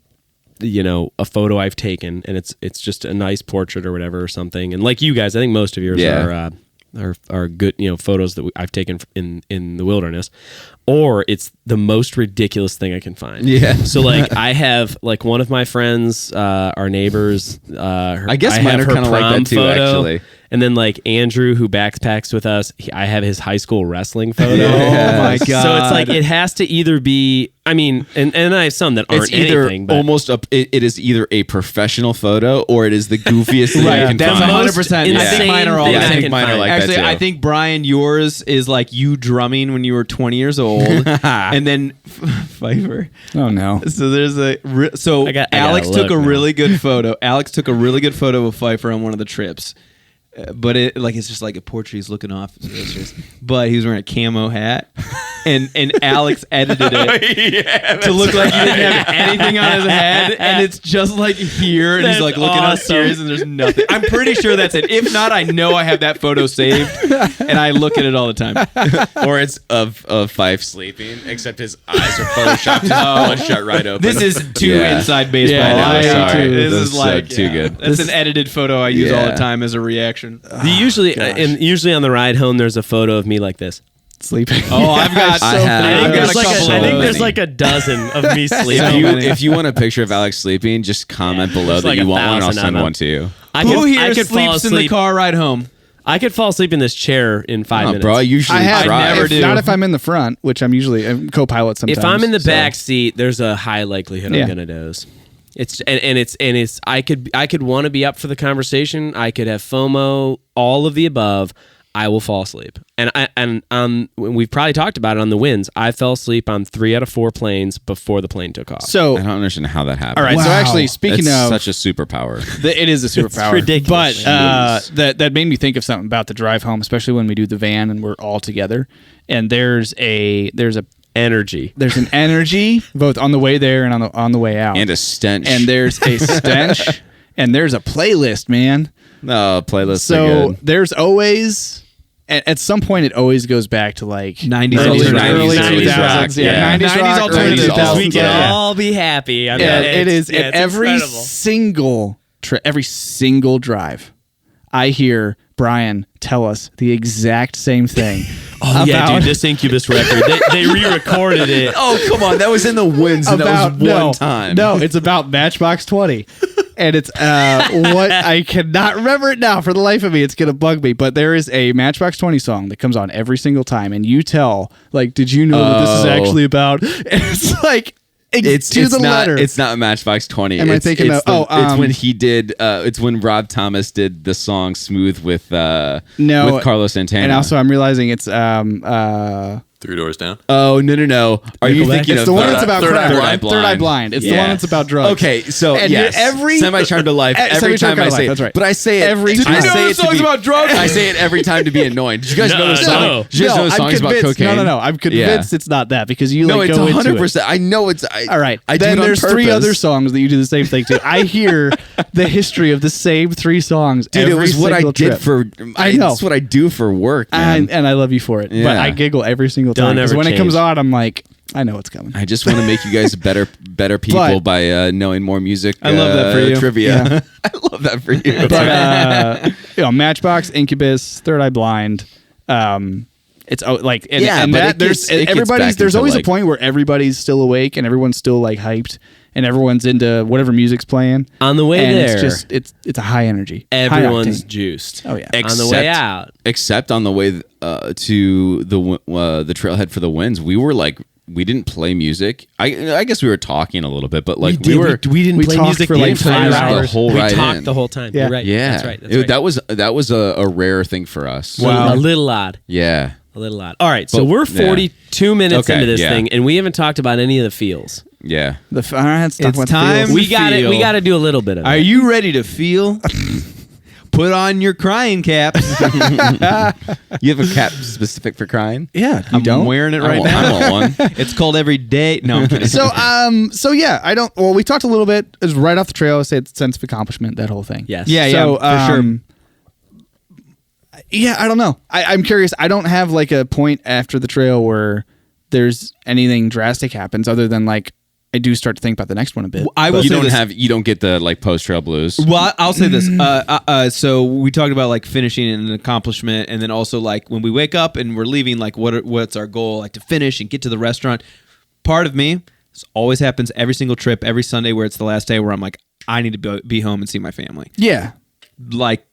Speaker 2: a photo I've taken, and it's just a nice portrait or whatever or something. And like you guys, I think most of yours are good, photos that I've taken in the wilderness. Or it's the most ridiculous thing I can find.
Speaker 1: Yeah.
Speaker 2: So like I have like one of my friends, our neighbors.
Speaker 1: I guess mine
Speaker 2: have
Speaker 1: are
Speaker 2: her
Speaker 1: kinda like that
Speaker 2: prom
Speaker 1: too,
Speaker 2: photo.
Speaker 1: actually.
Speaker 2: And then like Andrew, who backpacks with us, I have his high school wrestling photo.
Speaker 3: Oh my God.
Speaker 2: So it's like it has to either be. I mean, and I have some that aren't
Speaker 1: It's either
Speaker 2: anything. But
Speaker 1: almost it is either a professional photo or it is the goofiest thing
Speaker 3: Right,
Speaker 1: you can
Speaker 3: that's
Speaker 1: find.
Speaker 3: 100%. I
Speaker 2: insane
Speaker 3: think mine are all
Speaker 2: thing
Speaker 3: the
Speaker 1: I
Speaker 3: same.
Speaker 1: think mine are
Speaker 2: find.
Speaker 1: like
Speaker 3: Actually,
Speaker 1: that too.
Speaker 3: I think Brian, yours is like you drumming when you were 20 years old, and then Pfeiffer.
Speaker 4: Oh no.
Speaker 3: So there's
Speaker 2: I gotta
Speaker 3: Alex
Speaker 2: look
Speaker 3: took a
Speaker 2: now.
Speaker 3: really good photo. Alex took a really good photo of Pfeiffer on one of the trips. But it's just like a portrait. He's looking off. But he was wearing a camo hat, and Alex edited it to look like he didn't have anything on his head, and it's just like here, and he's like looking out
Speaker 2: awesome.
Speaker 3: serious, and there's nothing. I'm pretty sure that's it. If not, I know I have that photo saved, and I look at it all the time.
Speaker 1: Or it's of Fife sleeping, except his eyes are photoshopped. His one shut right open.
Speaker 3: This is too
Speaker 1: Yeah.
Speaker 3: inside baseball.
Speaker 4: Yeah, I know, sorry.
Speaker 3: This
Speaker 1: That's
Speaker 3: is like
Speaker 1: too good.
Speaker 3: That's an edited photo I use all the
Speaker 1: Yeah.
Speaker 3: time as a reaction.
Speaker 2: usually on the ride home, there's a photo of me like this.
Speaker 4: Sleeping.
Speaker 3: Oh, I've got.
Speaker 1: I have-
Speaker 3: I've got
Speaker 2: There's
Speaker 3: a
Speaker 2: like
Speaker 3: couple.
Speaker 2: I think
Speaker 3: of
Speaker 2: there's
Speaker 3: those.
Speaker 2: like a dozen of me sleeping.
Speaker 1: If you want a picture of Alex sleeping, just comment below
Speaker 2: there's
Speaker 1: that
Speaker 2: like
Speaker 1: you want one. I'll
Speaker 2: 1,000
Speaker 1: send
Speaker 2: of them.
Speaker 1: one to you.
Speaker 3: Who here
Speaker 2: I could fall
Speaker 3: sleeps in the
Speaker 2: asleep.
Speaker 3: car ride home?
Speaker 2: I could fall asleep in this chair in 5
Speaker 1: Oh,
Speaker 2: minutes.
Speaker 1: bro, I usually
Speaker 4: I have
Speaker 1: try.
Speaker 3: never do.
Speaker 4: Not if I'm in the front, which I'm usually a co-pilot sometimes.
Speaker 2: If I'm in the
Speaker 4: so-
Speaker 2: back seat, there's a high likelihood
Speaker 4: Yeah.
Speaker 2: I'm gonna doze. It's I could want to be up for the conversation. I could have FOMO, all of the above. I will fall asleep. And we've probably talked about it on the winds. I fell asleep on 3 out of 4 planes before the plane took off.
Speaker 4: So
Speaker 1: I don't understand how that happened.
Speaker 4: all right. So actually, speaking
Speaker 1: It's
Speaker 4: of
Speaker 1: such a superpower.
Speaker 4: it is a superpower.
Speaker 2: ridiculous.
Speaker 4: But that made me think of something about the drive home, especially when we do the van and we're all together. And there's an energy both on the way there and on the way out.
Speaker 1: And a stench.
Speaker 4: And there's a stench and there's a playlist, man.
Speaker 1: No, playlists
Speaker 4: So
Speaker 1: are good.
Speaker 4: there's always at some point it always goes back to like
Speaker 3: 90s
Speaker 4: early
Speaker 3: rock.
Speaker 4: 2000s. Yeah, 90s rock, early
Speaker 3: 90s
Speaker 4: 2000s.
Speaker 2: We can
Speaker 4: Yeah.
Speaker 2: all be happy.
Speaker 4: Yeah, it is.
Speaker 2: Yeah,
Speaker 4: At
Speaker 2: it's
Speaker 4: every
Speaker 2: incredible.
Speaker 4: single every single drive, I hear Brian tell us the exact same thing.
Speaker 2: Oh yeah, dude, this Incubus record, they re-recorded it.
Speaker 1: Oh, come on. That was in the winds, and that was one time.
Speaker 4: No, it's about Matchbox 20. And it's what I cannot remember it now for the life of me. It's going to bug me. But there is a Matchbox 20 song that comes on every single time. And you tell, like, did you know what this is actually about? And it's like,
Speaker 1: It's
Speaker 4: to the
Speaker 1: not,
Speaker 4: letter.
Speaker 1: It's not Matchbox 20.
Speaker 4: Am I
Speaker 1: it's,
Speaker 4: thinking
Speaker 1: it's
Speaker 4: of-
Speaker 1: it's when he did. It's when Rob Thomas did the song "Smooth" with
Speaker 4: No,
Speaker 1: with Carlos Santana.
Speaker 4: And also, I'm realizing it's
Speaker 5: 3 Doors Down.
Speaker 1: oh no! Are you thinking
Speaker 4: it's
Speaker 1: of
Speaker 4: the one that's about
Speaker 5: Third Eye
Speaker 4: crack.
Speaker 5: Blind?
Speaker 4: Third Eye Blind. It's the
Speaker 1: Yeah.
Speaker 4: one that's about drugs.
Speaker 1: Okay, so
Speaker 4: And
Speaker 1: yes,
Speaker 4: every-
Speaker 1: semi-charmed to life. Every
Speaker 4: Semi-charmed
Speaker 1: time
Speaker 4: to
Speaker 1: I say
Speaker 4: Life,
Speaker 1: it,
Speaker 4: that's right.
Speaker 1: but I say it
Speaker 4: Every
Speaker 1: I
Speaker 4: time.
Speaker 1: say
Speaker 4: You know
Speaker 1: it
Speaker 4: the
Speaker 1: to
Speaker 4: song's
Speaker 1: be,
Speaker 4: about drugs?
Speaker 1: I say it every time to be annoying. Did you guys know the song?
Speaker 2: no.
Speaker 1: Did you guys know the
Speaker 4: I'm
Speaker 1: song's about
Speaker 4: convinced.
Speaker 1: cocaine?
Speaker 4: No. I'm convinced it's not that because you
Speaker 1: No,
Speaker 4: like
Speaker 1: it's
Speaker 4: go into it.
Speaker 1: 100%. I know it's.
Speaker 4: All right.
Speaker 1: I do
Speaker 4: then
Speaker 1: it on
Speaker 4: there's 3
Speaker 1: purpose.
Speaker 4: other songs that you do the same thing to. I hear the history of the same 3 songs.
Speaker 1: Dude, it
Speaker 4: every
Speaker 1: was what I
Speaker 4: single
Speaker 1: did
Speaker 4: trip.
Speaker 1: for.
Speaker 4: I know.
Speaker 1: It's what I do for work, man.
Speaker 4: And I love you for it. But
Speaker 1: Yeah.
Speaker 4: I giggle every single
Speaker 2: Don't
Speaker 4: time. Because
Speaker 2: ever
Speaker 4: when it comes
Speaker 2: change.
Speaker 4: on, I'm like, I know it's coming.
Speaker 1: I just want to make you guys better people
Speaker 4: But-
Speaker 1: by knowing more music.
Speaker 3: I love that for you.
Speaker 1: Trivia.
Speaker 4: Yeah.
Speaker 1: I love that for you.
Speaker 4: But Matchbox, Incubus, Third Eye Blind. It's like and,
Speaker 1: Yeah,
Speaker 4: and
Speaker 1: but
Speaker 4: that
Speaker 1: it
Speaker 4: there's
Speaker 1: gets- it gets
Speaker 4: everybody's
Speaker 1: back
Speaker 4: there's
Speaker 1: into,
Speaker 4: always
Speaker 1: like-
Speaker 4: a point where everybody's still awake and everyone's still like hyped and everyone's into whatever music's playing.
Speaker 2: On the way
Speaker 4: and
Speaker 2: there,
Speaker 4: it's just it's a high energy. high
Speaker 2: everyone's
Speaker 4: octane.
Speaker 2: juiced.
Speaker 4: Oh yeah.
Speaker 2: On the way out.
Speaker 1: Except on the way to the trailhead for the winds, we were like, we didn't play music. I guess we were talking a little bit, but like we
Speaker 2: didn't
Speaker 4: we
Speaker 2: play
Speaker 4: talked
Speaker 2: music
Speaker 4: for like
Speaker 2: the entire
Speaker 4: 5
Speaker 2: hour.
Speaker 1: hours. The whole
Speaker 2: we
Speaker 1: ride
Speaker 2: talked
Speaker 1: in.
Speaker 2: the whole time.
Speaker 4: Yeah.
Speaker 2: You're right.
Speaker 1: yeah,
Speaker 2: That's right. That's right.
Speaker 1: That was a rare thing for us.
Speaker 2: A little odd.
Speaker 1: Yeah.
Speaker 2: A little odd. All right, so
Speaker 1: But-
Speaker 2: we're
Speaker 1: yeah.
Speaker 2: 42 minutes
Speaker 1: Okay,
Speaker 2: into this
Speaker 1: yeah.
Speaker 2: thing, and we haven't talked about any of the feels.
Speaker 1: Yeah.
Speaker 4: Let's talk
Speaker 3: It's
Speaker 4: about
Speaker 3: time.
Speaker 4: feels.
Speaker 2: We got it. We
Speaker 3: feel.
Speaker 2: got to do a little bit of
Speaker 3: Are
Speaker 2: it.
Speaker 3: you ready to feel? Put on your crying caps.
Speaker 1: You have a cap specific for crying?
Speaker 4: Yeah, you
Speaker 3: I'm
Speaker 4: don't.
Speaker 3: wearing it
Speaker 1: I
Speaker 3: right
Speaker 1: want-
Speaker 3: now.
Speaker 1: I want one.
Speaker 3: It's called Every Day. No, I'm kidding.
Speaker 4: So yeah, I don't. Well, we talked a little bit. It was right off the trail. I said sense of accomplishment. That whole thing.
Speaker 2: Yes.
Speaker 3: Yeah,
Speaker 4: So,
Speaker 3: for sure.
Speaker 4: Yeah, I don't know. I'm curious. I don't have like a point after the trail where there's anything drastic happens other than like I do start to think about the next one a bit.
Speaker 3: I will
Speaker 1: You
Speaker 3: say
Speaker 1: don't
Speaker 3: this.
Speaker 1: you don't get the like post trail blues.
Speaker 3: Well, I'll say this. So we talked about like finishing an accomplishment, and then also like when we wake up and we're leaving, like what's our goal? Like to finish and get to the restaurant. Part of me, this always happens every single trip, every Sunday where it's the last day, where I'm like, I need to be home and see my family.
Speaker 4: Yeah.
Speaker 3: Like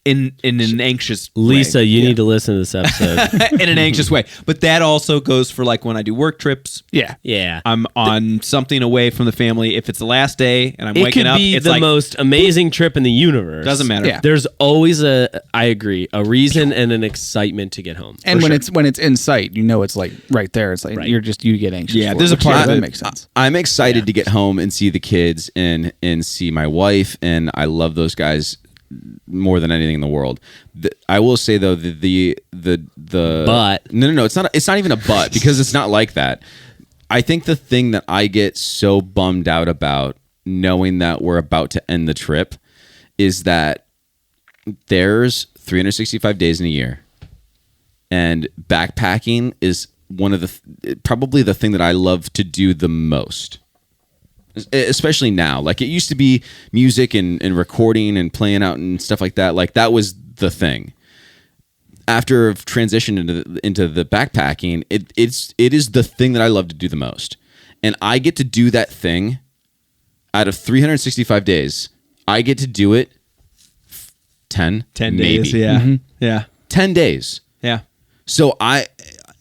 Speaker 3: in an anxious
Speaker 2: Lisa,
Speaker 3: way.
Speaker 2: you need to listen to this episode.
Speaker 3: in an anxious way. But that also goes for like when I do work trips.
Speaker 4: Yeah.
Speaker 2: Yeah.
Speaker 3: I'm on something away from the family. If it's the last day and I'm
Speaker 2: It
Speaker 3: waking
Speaker 2: could
Speaker 3: up,
Speaker 2: be
Speaker 3: it's
Speaker 2: the
Speaker 3: like
Speaker 2: most amazing trip in the universe.
Speaker 3: doesn't matter.
Speaker 4: Yeah.
Speaker 2: There's always I agree, a reason and an excitement to get home.
Speaker 4: And
Speaker 2: For
Speaker 4: when
Speaker 2: sure.
Speaker 4: it's in sight, you know it's like right there. It's like
Speaker 2: Right.
Speaker 4: you get anxious.
Speaker 3: Yeah,
Speaker 4: for
Speaker 3: there's
Speaker 4: it,
Speaker 3: a
Speaker 4: which,
Speaker 3: part
Speaker 4: yeah,
Speaker 3: of
Speaker 4: that
Speaker 3: it.
Speaker 4: makes sense.
Speaker 1: I'm excited to get home and see the kids and see my wife, and I love those guys more than anything in the world. I will say though the
Speaker 2: But.
Speaker 1: no, it's not even a but because it's not like that. I think the thing that I get so bummed out about knowing that we're about to end the trip is that there's 365 days in a year, and backpacking is one of probably the thing that I love to do the most. Especially now, like it used to be music and recording and playing out and stuff like that. Like that was the thing. After I've transitioned into the backpacking, it is the thing that I love to do the most, and I get to do that thing. Out of 365 days, I get to do it 10 maybe.
Speaker 3: days. Yeah. Yeah.
Speaker 1: 10 days.
Speaker 3: Yeah.
Speaker 1: So I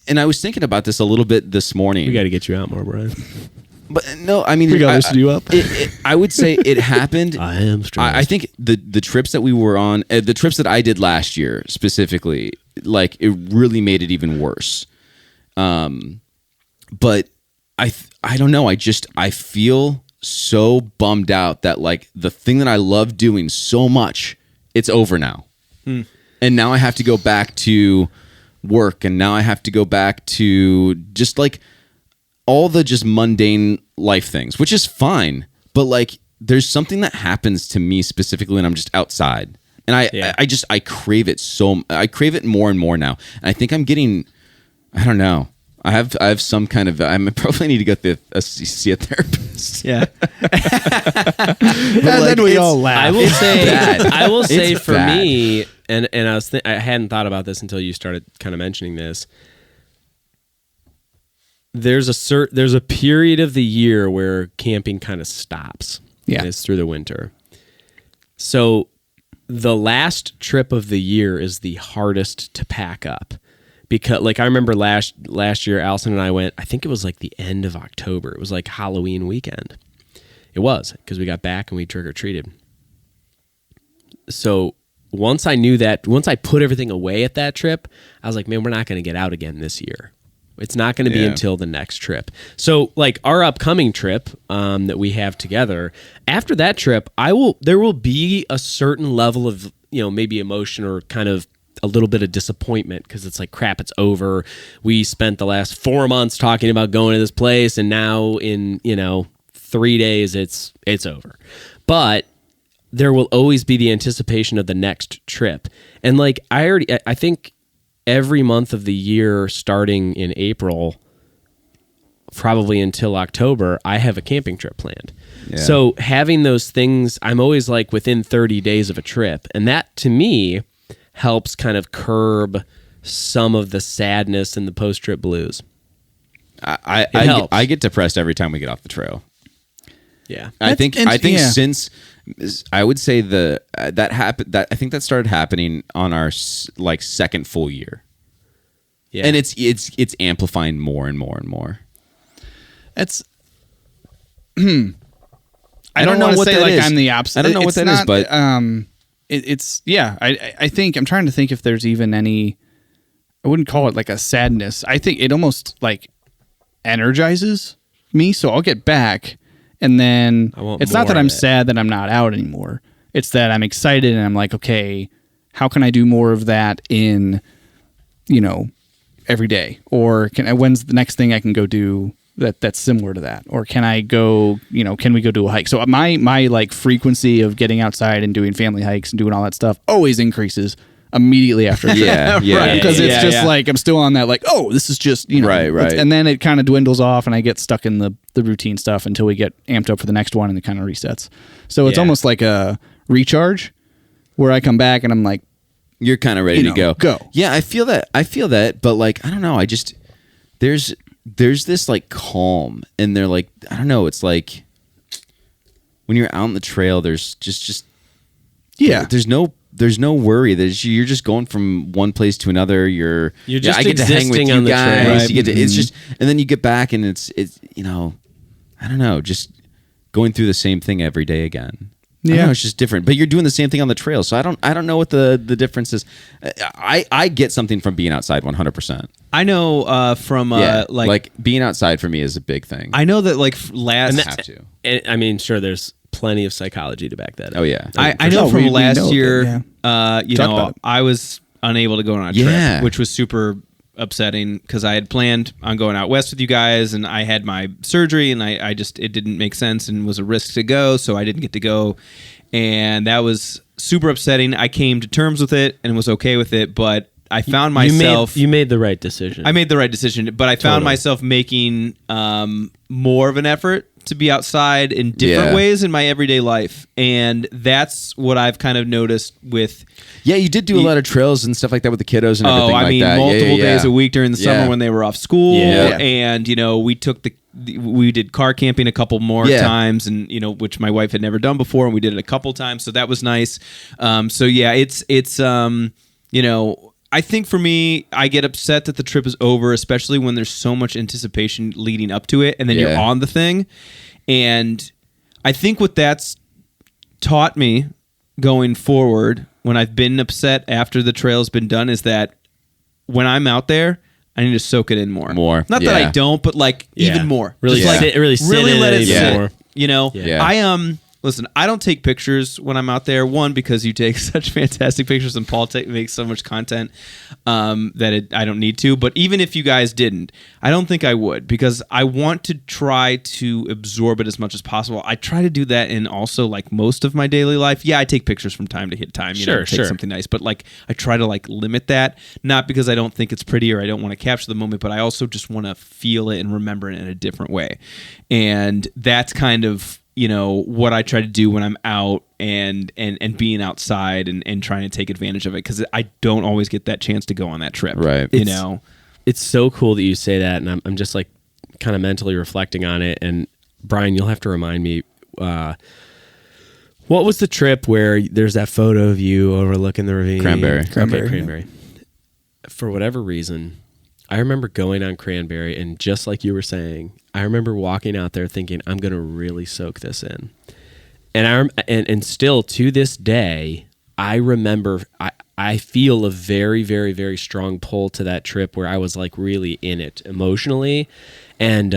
Speaker 1: was thinking about this a little bit this morning.
Speaker 2: we got to get you out more, Brian.
Speaker 1: But no, I mean,
Speaker 4: We gotta listen you up.
Speaker 1: I would say it happened.
Speaker 2: I am stressed.
Speaker 1: I think the trips that we were on, the trips that I did last year specifically, like it really made it even worse. But I don't know. I feel so bummed out that like the thing that I love doing so much, it's over now. And now I have to go back to work, and now I have to go back to just like all the just mundane life things, which is fine. But like there's something that happens to me specifically when I'm just outside. And I crave it I crave it more and more now. And I think I'm getting, I don't know. I have some kind of, I probably need to go see a therapist.
Speaker 3: Yeah.
Speaker 4: And then we all laugh.
Speaker 2: I will say
Speaker 1: It's
Speaker 2: for
Speaker 1: bad.
Speaker 2: me, and I hadn't thought about this until you started kind of mentioning this. There's a period of the year where camping kind of stops.
Speaker 4: Yeah.
Speaker 2: And it's through the winter. So the last trip of the year is the hardest to pack up. Because like I remember last year, Allison and I went, I think it was like the end of October. It was like Halloween weekend. It was, because we got back and we trick-or-treated. So once I put everything away at that trip, I was like, man, we're not going to get out again this year. It's not going to be until the next trip. So like our upcoming trip that we have together, after that trip, there will be a certain level of, maybe emotion or kind of a little bit of disappointment, because it's like, crap, it's over. We spent the last 4 months talking about going to this place, and now in 3 days it's over. But there will always be the anticipation of the next trip. And like I think every month of the year starting in April probably until October, I have a camping trip planned. Yeah. So having those things, I'm always like within 30 days of a trip, and that to me helps kind of curb some of the sadness and the post-trip blues.
Speaker 1: I get depressed every time we get off the trail.
Speaker 2: Yeah,
Speaker 1: I think since I would say that happened, I think that started happening on our like second full year. Yeah, and it's amplifying more and more and more.
Speaker 4: It's I don't know what that is. I'm the opposite.
Speaker 1: I don't know what that is, but
Speaker 4: it's I think I'm trying to think if there's even any. I wouldn't call it like a sadness. I think it almost like energizes me. So I'll get back, and then it's not that I'm sad that I'm not out anymore. It's that I'm excited and I'm like, okay, how can I do more of that in, every day? Or when's the next thing I can go do that's similar to that? Or can I go, can we go do a hike? So my like frequency of getting outside and doing family hikes and doing all that stuff always increases immediately after.
Speaker 1: Yeah.
Speaker 4: Because it's just like, I'm still on that, like, oh, this is just,
Speaker 1: right.
Speaker 4: And then it kind of dwindles off and I get stuck in the routine stuff until we get amped up for the next one, and it kind of resets. So it's almost like a recharge where I come back and I'm like,
Speaker 1: you're kind of ready to go.
Speaker 4: Go.
Speaker 1: Yeah, I feel that, but like, I don't know. I just, there's this like calm, and they're like, I don't know. It's like when you're out on the trail, there's just there's no worry. You're just going from one place to another. You're
Speaker 2: just
Speaker 1: I get to hang with
Speaker 2: existing
Speaker 1: you
Speaker 2: on the
Speaker 1: guys.
Speaker 2: trail.
Speaker 1: You get to, it's just, and then you get back and it's I don't know, just going through the same thing every day again. I don't know, it's just different. But you're doing the same thing on the trail, so I don't know what the difference is. I get something from being outside 100%.
Speaker 3: I know from
Speaker 1: like being outside for me is a big thing.
Speaker 3: I know that like last.
Speaker 1: have to.
Speaker 2: And, I mean, sure, there's plenty of psychology to back that up.
Speaker 1: Oh yeah,
Speaker 3: I know from last year.
Speaker 4: Talk about it.
Speaker 3: I was unable to go on a trip, which was super upsetting because I had planned on going out west with you guys, and I had my surgery, and I just, it didn't make sense and was a risk to go, so I didn't get to go, and that was super upsetting. I came to terms with it and was okay with it, but I found myself.
Speaker 2: You made the right decision.
Speaker 3: I made the right decision, but I found myself making more of an effort to be outside in different ways in my everyday life, and that's what I've kind of noticed with.
Speaker 1: Yeah, you did do a lot of trails and stuff like that with the kiddos and everything like that.
Speaker 3: Multiple days a week during the summer when they were off school, and we did car camping a couple more times, and which my wife had never done before, and we did it a couple times, so that was nice. So yeah, it's I think for me, I get upset that the trip is over, especially when there's so much anticipation leading up to it, and then you're on the thing. And I think what that's taught me going forward, when I've been upset after the trail's been done, is that when I'm out there, I need to soak it in more. Not that I don't, but like even more.
Speaker 2: Really,
Speaker 3: just like
Speaker 2: really
Speaker 3: let it sit.
Speaker 2: more.
Speaker 3: You know,
Speaker 1: Yeah.
Speaker 3: Listen, I don't take pictures when I'm out there. One, because you take such fantastic pictures, and Paul makes so much content that I don't need to. But even if you guys didn't, I don't think I would, because I want to try to absorb it as much as possible. I try to do that in also like most of my daily life. Yeah, I take pictures from time to hit time. You know, take something nice, but like I try to like limit that, not because I don't think it's pretty or I don't want to capture the moment, but I also just want to feel it and remember it in a different way. And that's kind of, you know, what I try to do when I'm out and being outside and trying to take advantage of it, because I don't always get that chance to go on that trip.
Speaker 1: Right.
Speaker 3: You know,
Speaker 2: it's so cool that you say that, and I'm just like kind of mentally reflecting on it. And Brian, you'll have to remind me, what was the trip where there's that photo of you overlooking the ravine?
Speaker 1: Cranberry.
Speaker 2: Cranberry. For whatever reason, I remember going on Cranberry, and just like you were saying, I remember walking out there thinking, I'm going to really soak this in. And still to this day, I remember, I feel a very, very, very strong pull to that trip where I was like really in it emotionally. And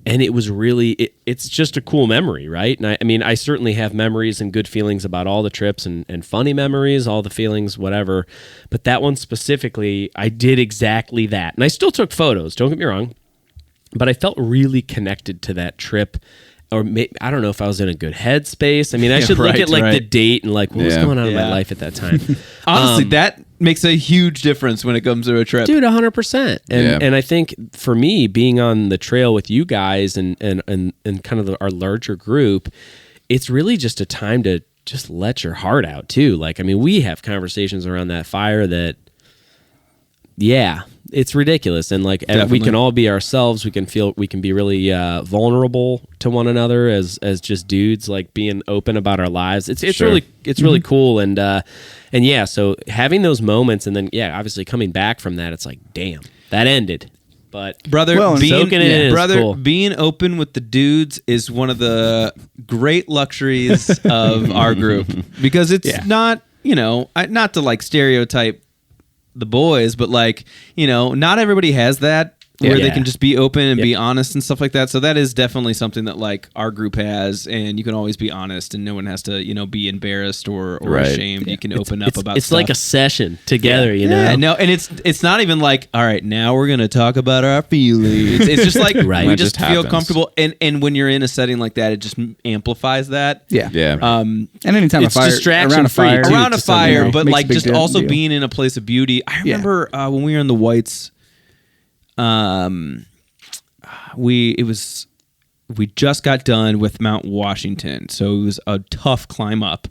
Speaker 2: it was really, it's just a cool memory, right? And I mean, I certainly have memories and good feelings about all the trips and funny memories, all the feelings, whatever. But that one specifically, I did exactly that. And I still took photos, don't get me wrong. But I felt really connected to that trip. Or I don't know if I was in a good headspace. I mean, I should look at like the date and like what was going on in my life at that time.
Speaker 3: Honestly, that makes a huge difference when it comes to a trip.
Speaker 2: Dude, 100%. And I think for me, being on the trail with you guys and kind of our larger group, it's really just a time to just let your heart out too. Like, I mean, we have conversations around that fire that, it's ridiculous. And like we can all be ourselves. We can be really vulnerable to one another as just dudes, like being open about our lives. It's really cool. And so having those moments, and then obviously coming back from that, it's like, damn, that ended. But
Speaker 3: brother,
Speaker 2: cool.
Speaker 3: Being open with the dudes is one of the great luxuries of our group, because it's not, you know, not to like stereotype the boys, but like, you know, not everybody has that where they can just be open and be honest and stuff like that. So that is definitely something that like our group has, and you can always be honest and no one has to, you know, be embarrassed or ashamed. You can open up about
Speaker 2: it's
Speaker 3: stuff.
Speaker 2: like a session together, you know?
Speaker 3: No, and it's not even like, all right, now we're going to talk about our feelings. It's just like, we just feel comfortable. And when you're in a setting like that, it just amplifies that.
Speaker 1: Yeah.
Speaker 4: And anytime
Speaker 2: it's distraction
Speaker 4: around a fire,
Speaker 2: free,
Speaker 3: around a fire, but like just also
Speaker 4: deal.
Speaker 3: being in a place of beauty. I remember when we were in the Whites, we just got done with Mount Washington, so it was a tough climb up.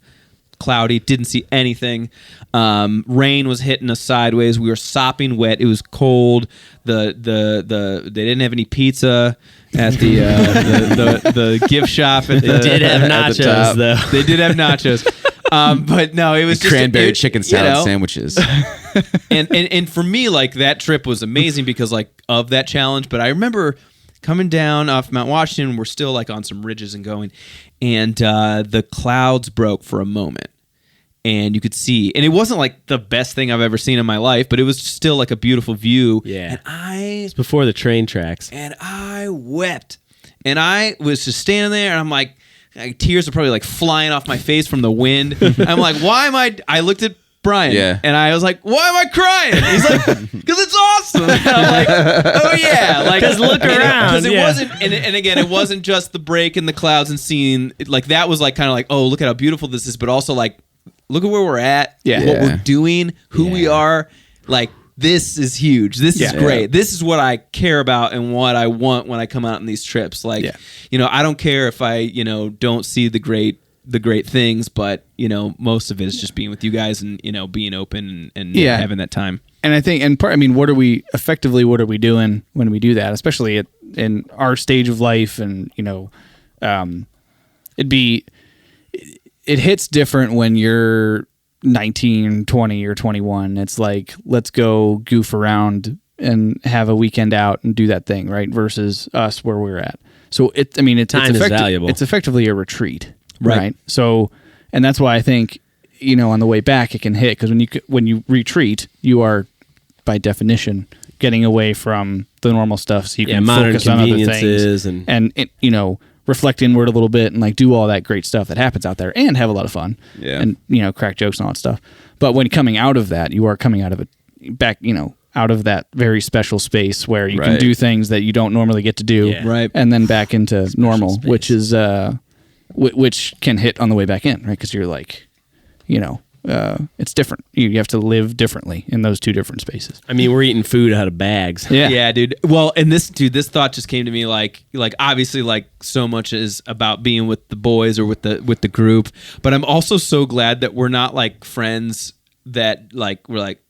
Speaker 3: Cloudy, didn't see anything. Rain was hitting us sideways. We were sopping wet. It was cold. They didn't have any pizza at the gift shop. They
Speaker 2: did have nachos, though.
Speaker 3: They did have nachos. But no, it was just
Speaker 1: cranberry chicken salad sandwiches.
Speaker 3: and for me, like, that trip was amazing because like of that challenge. But I remember coming down off Mount Washington, we're still like on some ridges and going, and the clouds broke for a moment, and you could see, and it wasn't like the best thing I've ever seen in my life, but it was still like a beautiful view.
Speaker 2: Yeah,
Speaker 3: and
Speaker 2: it's before the train tracks,
Speaker 3: and I wept, and I was just standing there, and I'm like, tears are probably like flying off my face from the wind. I'm like, why am I looked at Brian, and I was like, why am I crying? He's like, because it's awesome. And I'm like, oh yeah, like,
Speaker 2: just look around.
Speaker 3: Because it wasn't, and again, it wasn't just the break in the clouds and seeing it, like, that was like kind of like, oh, look at how beautiful this is, but also like, look at where we're at, what we're doing, who we are. Like, this is huge. This is great. This is what I care about and what I want when I come out on these trips. Like, you know, I don't care if I, you know, don't see the great things, but, you know, most of it is just being with you guys and, you know, being open and having that time. And
Speaker 4: I think, I mean, what are we doing when we do that, especially in our stage of life? And, you know, it hits different when you're 19, 20, or 21. It's like, let's go goof around and have a weekend out and do that thing, right? Versus us where we're at. So
Speaker 2: Time is valuable.
Speaker 4: It's effectively a retreat, right? So, and that's why I think, on the way back it can hit, because when you retreat, you are by definition getting away from the normal stuff, so you can
Speaker 2: modern
Speaker 4: focus on other
Speaker 2: conveniences
Speaker 4: things and reflect inward a little bit and like do all that great stuff that happens out there and have a lot of fun.
Speaker 1: Yeah.
Speaker 4: And crack jokes and all that stuff. But when coming out of that, you are coming out of it back, out of that very special space where you can do things that you don't normally get to do.
Speaker 2: Yeah.
Speaker 3: Right.
Speaker 4: And then back into normal,
Speaker 2: space.
Speaker 4: which is which can hit on the way back in, right? Because you're like, it's different. You have to live differently in those two different spaces.
Speaker 2: I mean, we're eating food out of bags.
Speaker 3: Yeah, dude. Well, and this thought just came to me like obviously like so much is about being with the boys or with the group, but I'm also so glad that we're not like friends that like we're like,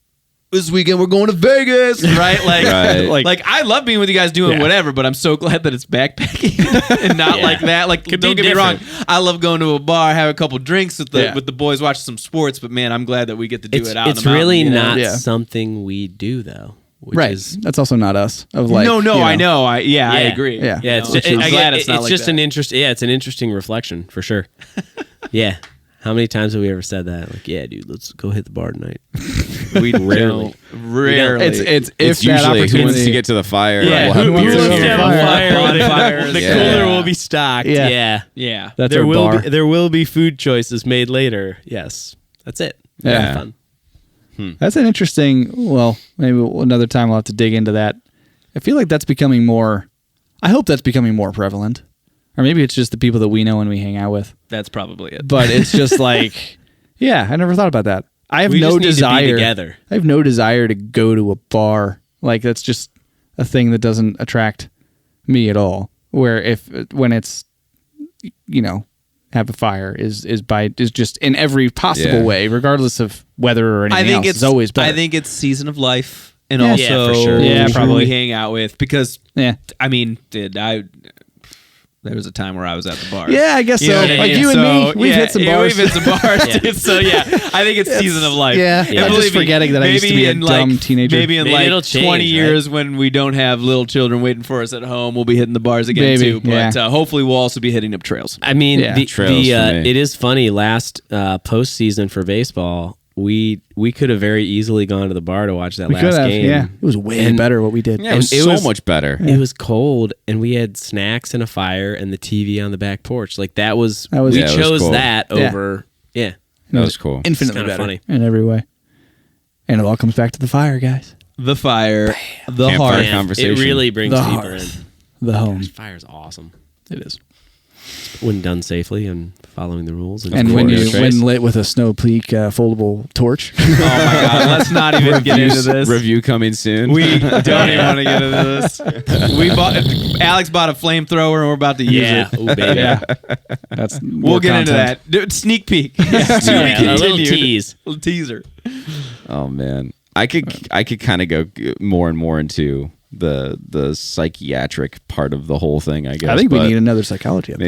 Speaker 3: this weekend we're going to Vegas, right? Like,
Speaker 1: Right.
Speaker 3: like I love being with you guys doing whatever, but I'm so glad that it's backpacking and not like that. Like,
Speaker 2: Could
Speaker 3: don't
Speaker 2: be
Speaker 3: get me wrong,
Speaker 2: different.
Speaker 3: I love going to a bar, have a couple drinks with the boys, watch some sports. But man, I'm glad that we get to do
Speaker 2: It's
Speaker 3: it out.
Speaker 2: it's
Speaker 3: in the
Speaker 2: really
Speaker 3: mountain, you know?
Speaker 2: not
Speaker 4: Yeah.
Speaker 2: something we do though. Which
Speaker 4: Right.
Speaker 2: Is,
Speaker 4: That's also not us. Of like,
Speaker 3: No, I know. I agree.
Speaker 4: Yeah.
Speaker 2: yeah, it's
Speaker 3: No,
Speaker 2: just,
Speaker 3: I'm glad it's not like
Speaker 2: just
Speaker 3: that.
Speaker 2: an interest. Yeah, it's an interesting reflection for sure. Yeah. How many times have we ever said that? Like, yeah, dude, let's go hit the bar tonight.
Speaker 3: We rarely.
Speaker 4: It's
Speaker 1: It's
Speaker 4: if that
Speaker 1: usually who
Speaker 4: opportunity.
Speaker 1: wants to get to the fire.
Speaker 2: Yeah,
Speaker 1: we'll have
Speaker 4: who wants
Speaker 1: beers
Speaker 4: to
Speaker 1: in
Speaker 4: get
Speaker 1: here.
Speaker 4: to the fire?
Speaker 3: Bonfires.
Speaker 2: The
Speaker 3: Yeah.
Speaker 2: cooler will be stocked.
Speaker 4: Yeah.
Speaker 2: Yeah.
Speaker 4: That's
Speaker 2: there
Speaker 4: our
Speaker 2: will
Speaker 4: bar.
Speaker 2: there will be food choices made later. Yes. That's it.
Speaker 4: Yeah.
Speaker 2: Fun.
Speaker 4: That's an interesting. Well, maybe another time we'll have to dig into that. I feel like that's becoming more. I hope that's becoming more prevalent, or maybe it's just the people that we know and we hang out with.
Speaker 3: That's probably it.
Speaker 4: But it's just like, yeah, I never thought about that. I have
Speaker 2: We
Speaker 4: no
Speaker 2: just need to be
Speaker 4: desire.
Speaker 2: together.
Speaker 4: I have no desire to go to a bar. Like that's just a thing that doesn't attract me at all. Where when it's, have a fire is just in every possible
Speaker 1: Yeah.
Speaker 4: way, regardless of weather or anything else. It's always better.
Speaker 3: I think it's season of life, and
Speaker 4: Yeah.
Speaker 3: also
Speaker 2: Yeah, for sure.
Speaker 4: Yeah,
Speaker 3: who
Speaker 4: probably.
Speaker 3: we hang out with. Because
Speaker 4: yeah.
Speaker 3: I mean, there was a time where I was at the bar.
Speaker 4: Yeah, I guess
Speaker 3: You know
Speaker 4: so.
Speaker 3: what I
Speaker 4: Like
Speaker 3: mean?
Speaker 4: you and
Speaker 3: So,
Speaker 4: me, we've hit some bars.
Speaker 3: We've hit some bars,
Speaker 2: Yeah.
Speaker 3: dude. So yeah, I think it's season of life.
Speaker 4: Yeah.
Speaker 3: And
Speaker 4: Yeah. I'm
Speaker 3: believe
Speaker 4: just
Speaker 3: me,
Speaker 4: forgetting that I used to
Speaker 3: maybe
Speaker 4: be a
Speaker 3: in,
Speaker 4: dumb teenager.
Speaker 3: Maybe in
Speaker 2: Maybe it'll
Speaker 3: like
Speaker 2: change,
Speaker 3: 20
Speaker 2: right?
Speaker 3: years when we don't have little children waiting for us at home, we'll be hitting the bars again
Speaker 4: Maybe,
Speaker 3: too. But
Speaker 4: yeah.
Speaker 3: hopefully we'll also be hitting up trails.
Speaker 2: I mean,
Speaker 4: Yeah.
Speaker 1: Trails for me.
Speaker 2: it is funny. Last postseason for baseball, we could have very easily gone to the bar to watch that
Speaker 4: We
Speaker 2: last
Speaker 4: could have.
Speaker 2: game.
Speaker 4: Yeah, it was way
Speaker 2: And-
Speaker 4: better what we did.
Speaker 1: Yeah, it was
Speaker 2: And it
Speaker 1: so
Speaker 2: was-
Speaker 1: much better.
Speaker 2: It was cold, and we had snacks and a fire and the TV on the back porch. Like that was
Speaker 4: That was-
Speaker 2: we
Speaker 1: Yeah, it was
Speaker 2: chose
Speaker 1: cool.
Speaker 2: that
Speaker 4: Yeah.
Speaker 2: over. Yeah,
Speaker 1: That was cool.
Speaker 4: Infinitely
Speaker 2: kinda
Speaker 4: better
Speaker 2: funny.
Speaker 4: in every way. And it all comes back to the fire, guys.
Speaker 3: The fire, the
Speaker 1: Campfire
Speaker 3: heart.
Speaker 1: con- conversation.
Speaker 2: It really brings
Speaker 4: The
Speaker 2: people
Speaker 4: hearth.
Speaker 2: in.
Speaker 4: The home.
Speaker 2: Fire's awesome
Speaker 4: It is.
Speaker 2: when done safely and following the rules.
Speaker 4: And when
Speaker 1: Trace.
Speaker 4: when lit with a Snow Peak foldable torch.
Speaker 3: Oh my God! Let's not even get into this.
Speaker 1: Review coming soon.
Speaker 3: We don't even want to get into this. Alex bought a flamethrower and we're about to use
Speaker 2: Yeah,
Speaker 3: it.
Speaker 2: ooh, baby.
Speaker 4: Yeah. That's
Speaker 3: We'll get into that. Dude, sneak peek. To be
Speaker 2: Yeah, a little
Speaker 3: continued.
Speaker 2: tease.
Speaker 3: Little teaser.
Speaker 1: Oh man, I could kind of go more and more into the psychiatric part of the whole thing. I guess.
Speaker 4: I think we
Speaker 1: but
Speaker 4: need another psychology episode.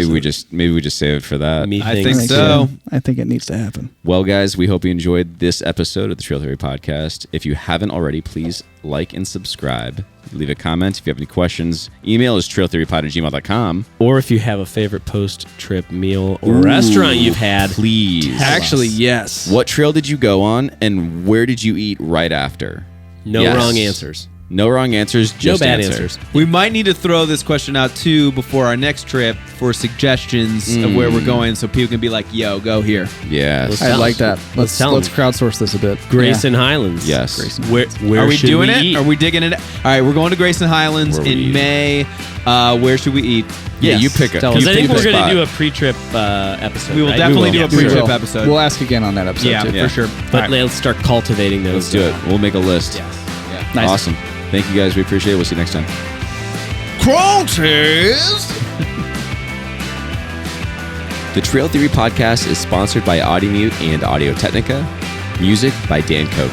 Speaker 1: maybe we just save it for that.
Speaker 2: Me
Speaker 3: I
Speaker 2: thinks
Speaker 3: think so.
Speaker 4: I think it needs to happen.
Speaker 1: Well, guys, we hope you enjoyed this episode of the Trail Theory Podcast. If you haven't already, please like and subscribe. Leave a comment. If you have any questions, email is trailtheorypod@gmail.com.
Speaker 2: Or if you have a favorite post-trip meal or restaurant you've had,
Speaker 1: Please.
Speaker 4: Actually, yes.
Speaker 1: What trail did you go on and where did you eat right after?
Speaker 2: no
Speaker 1: Yes.
Speaker 2: wrong answers.
Speaker 1: No wrong answers,
Speaker 2: No
Speaker 1: just
Speaker 2: bad
Speaker 1: answer.
Speaker 2: answers.
Speaker 3: We might need to throw this question out too before our next trip for suggestions of where we're going, so people can be like, "Yo, go here."
Speaker 1: Yes.
Speaker 4: I like that. Let's
Speaker 2: tell
Speaker 4: let's
Speaker 2: them.
Speaker 4: crowdsource this a bit.
Speaker 2: Grayson Highlands.
Speaker 1: Yes.
Speaker 4: Grayson.
Speaker 2: Where
Speaker 3: Are we
Speaker 2: should
Speaker 3: doing
Speaker 2: we
Speaker 3: it?
Speaker 2: eat?
Speaker 3: Are we digging it? All right, we're going to Grayson Highlands
Speaker 1: Where we
Speaker 3: in
Speaker 1: eat.
Speaker 3: May. Where should we eat?
Speaker 1: Yeah,
Speaker 4: Yes.
Speaker 1: you pick it.
Speaker 4: Tell
Speaker 2: Because
Speaker 4: us.
Speaker 2: I think
Speaker 1: pick
Speaker 2: we're
Speaker 1: a
Speaker 2: going
Speaker 1: spot.
Speaker 2: to do a pre-trip episode.
Speaker 3: We will
Speaker 2: right?
Speaker 3: definitely do a
Speaker 4: We
Speaker 3: pre-trip
Speaker 4: will.
Speaker 3: episode.
Speaker 4: We'll ask again on that episode.
Speaker 3: Yeah,
Speaker 4: too.
Speaker 1: Yeah.
Speaker 3: for sure.
Speaker 2: But let's start cultivating those.
Speaker 1: Let's do it. We'll make a list.
Speaker 4: Nice.
Speaker 1: Awesome. Thank you guys. We appreciate it. We'll see you next time. The Trail Theory Podcast is sponsored by Audimute and Audio Technica. Music by Dan Koch.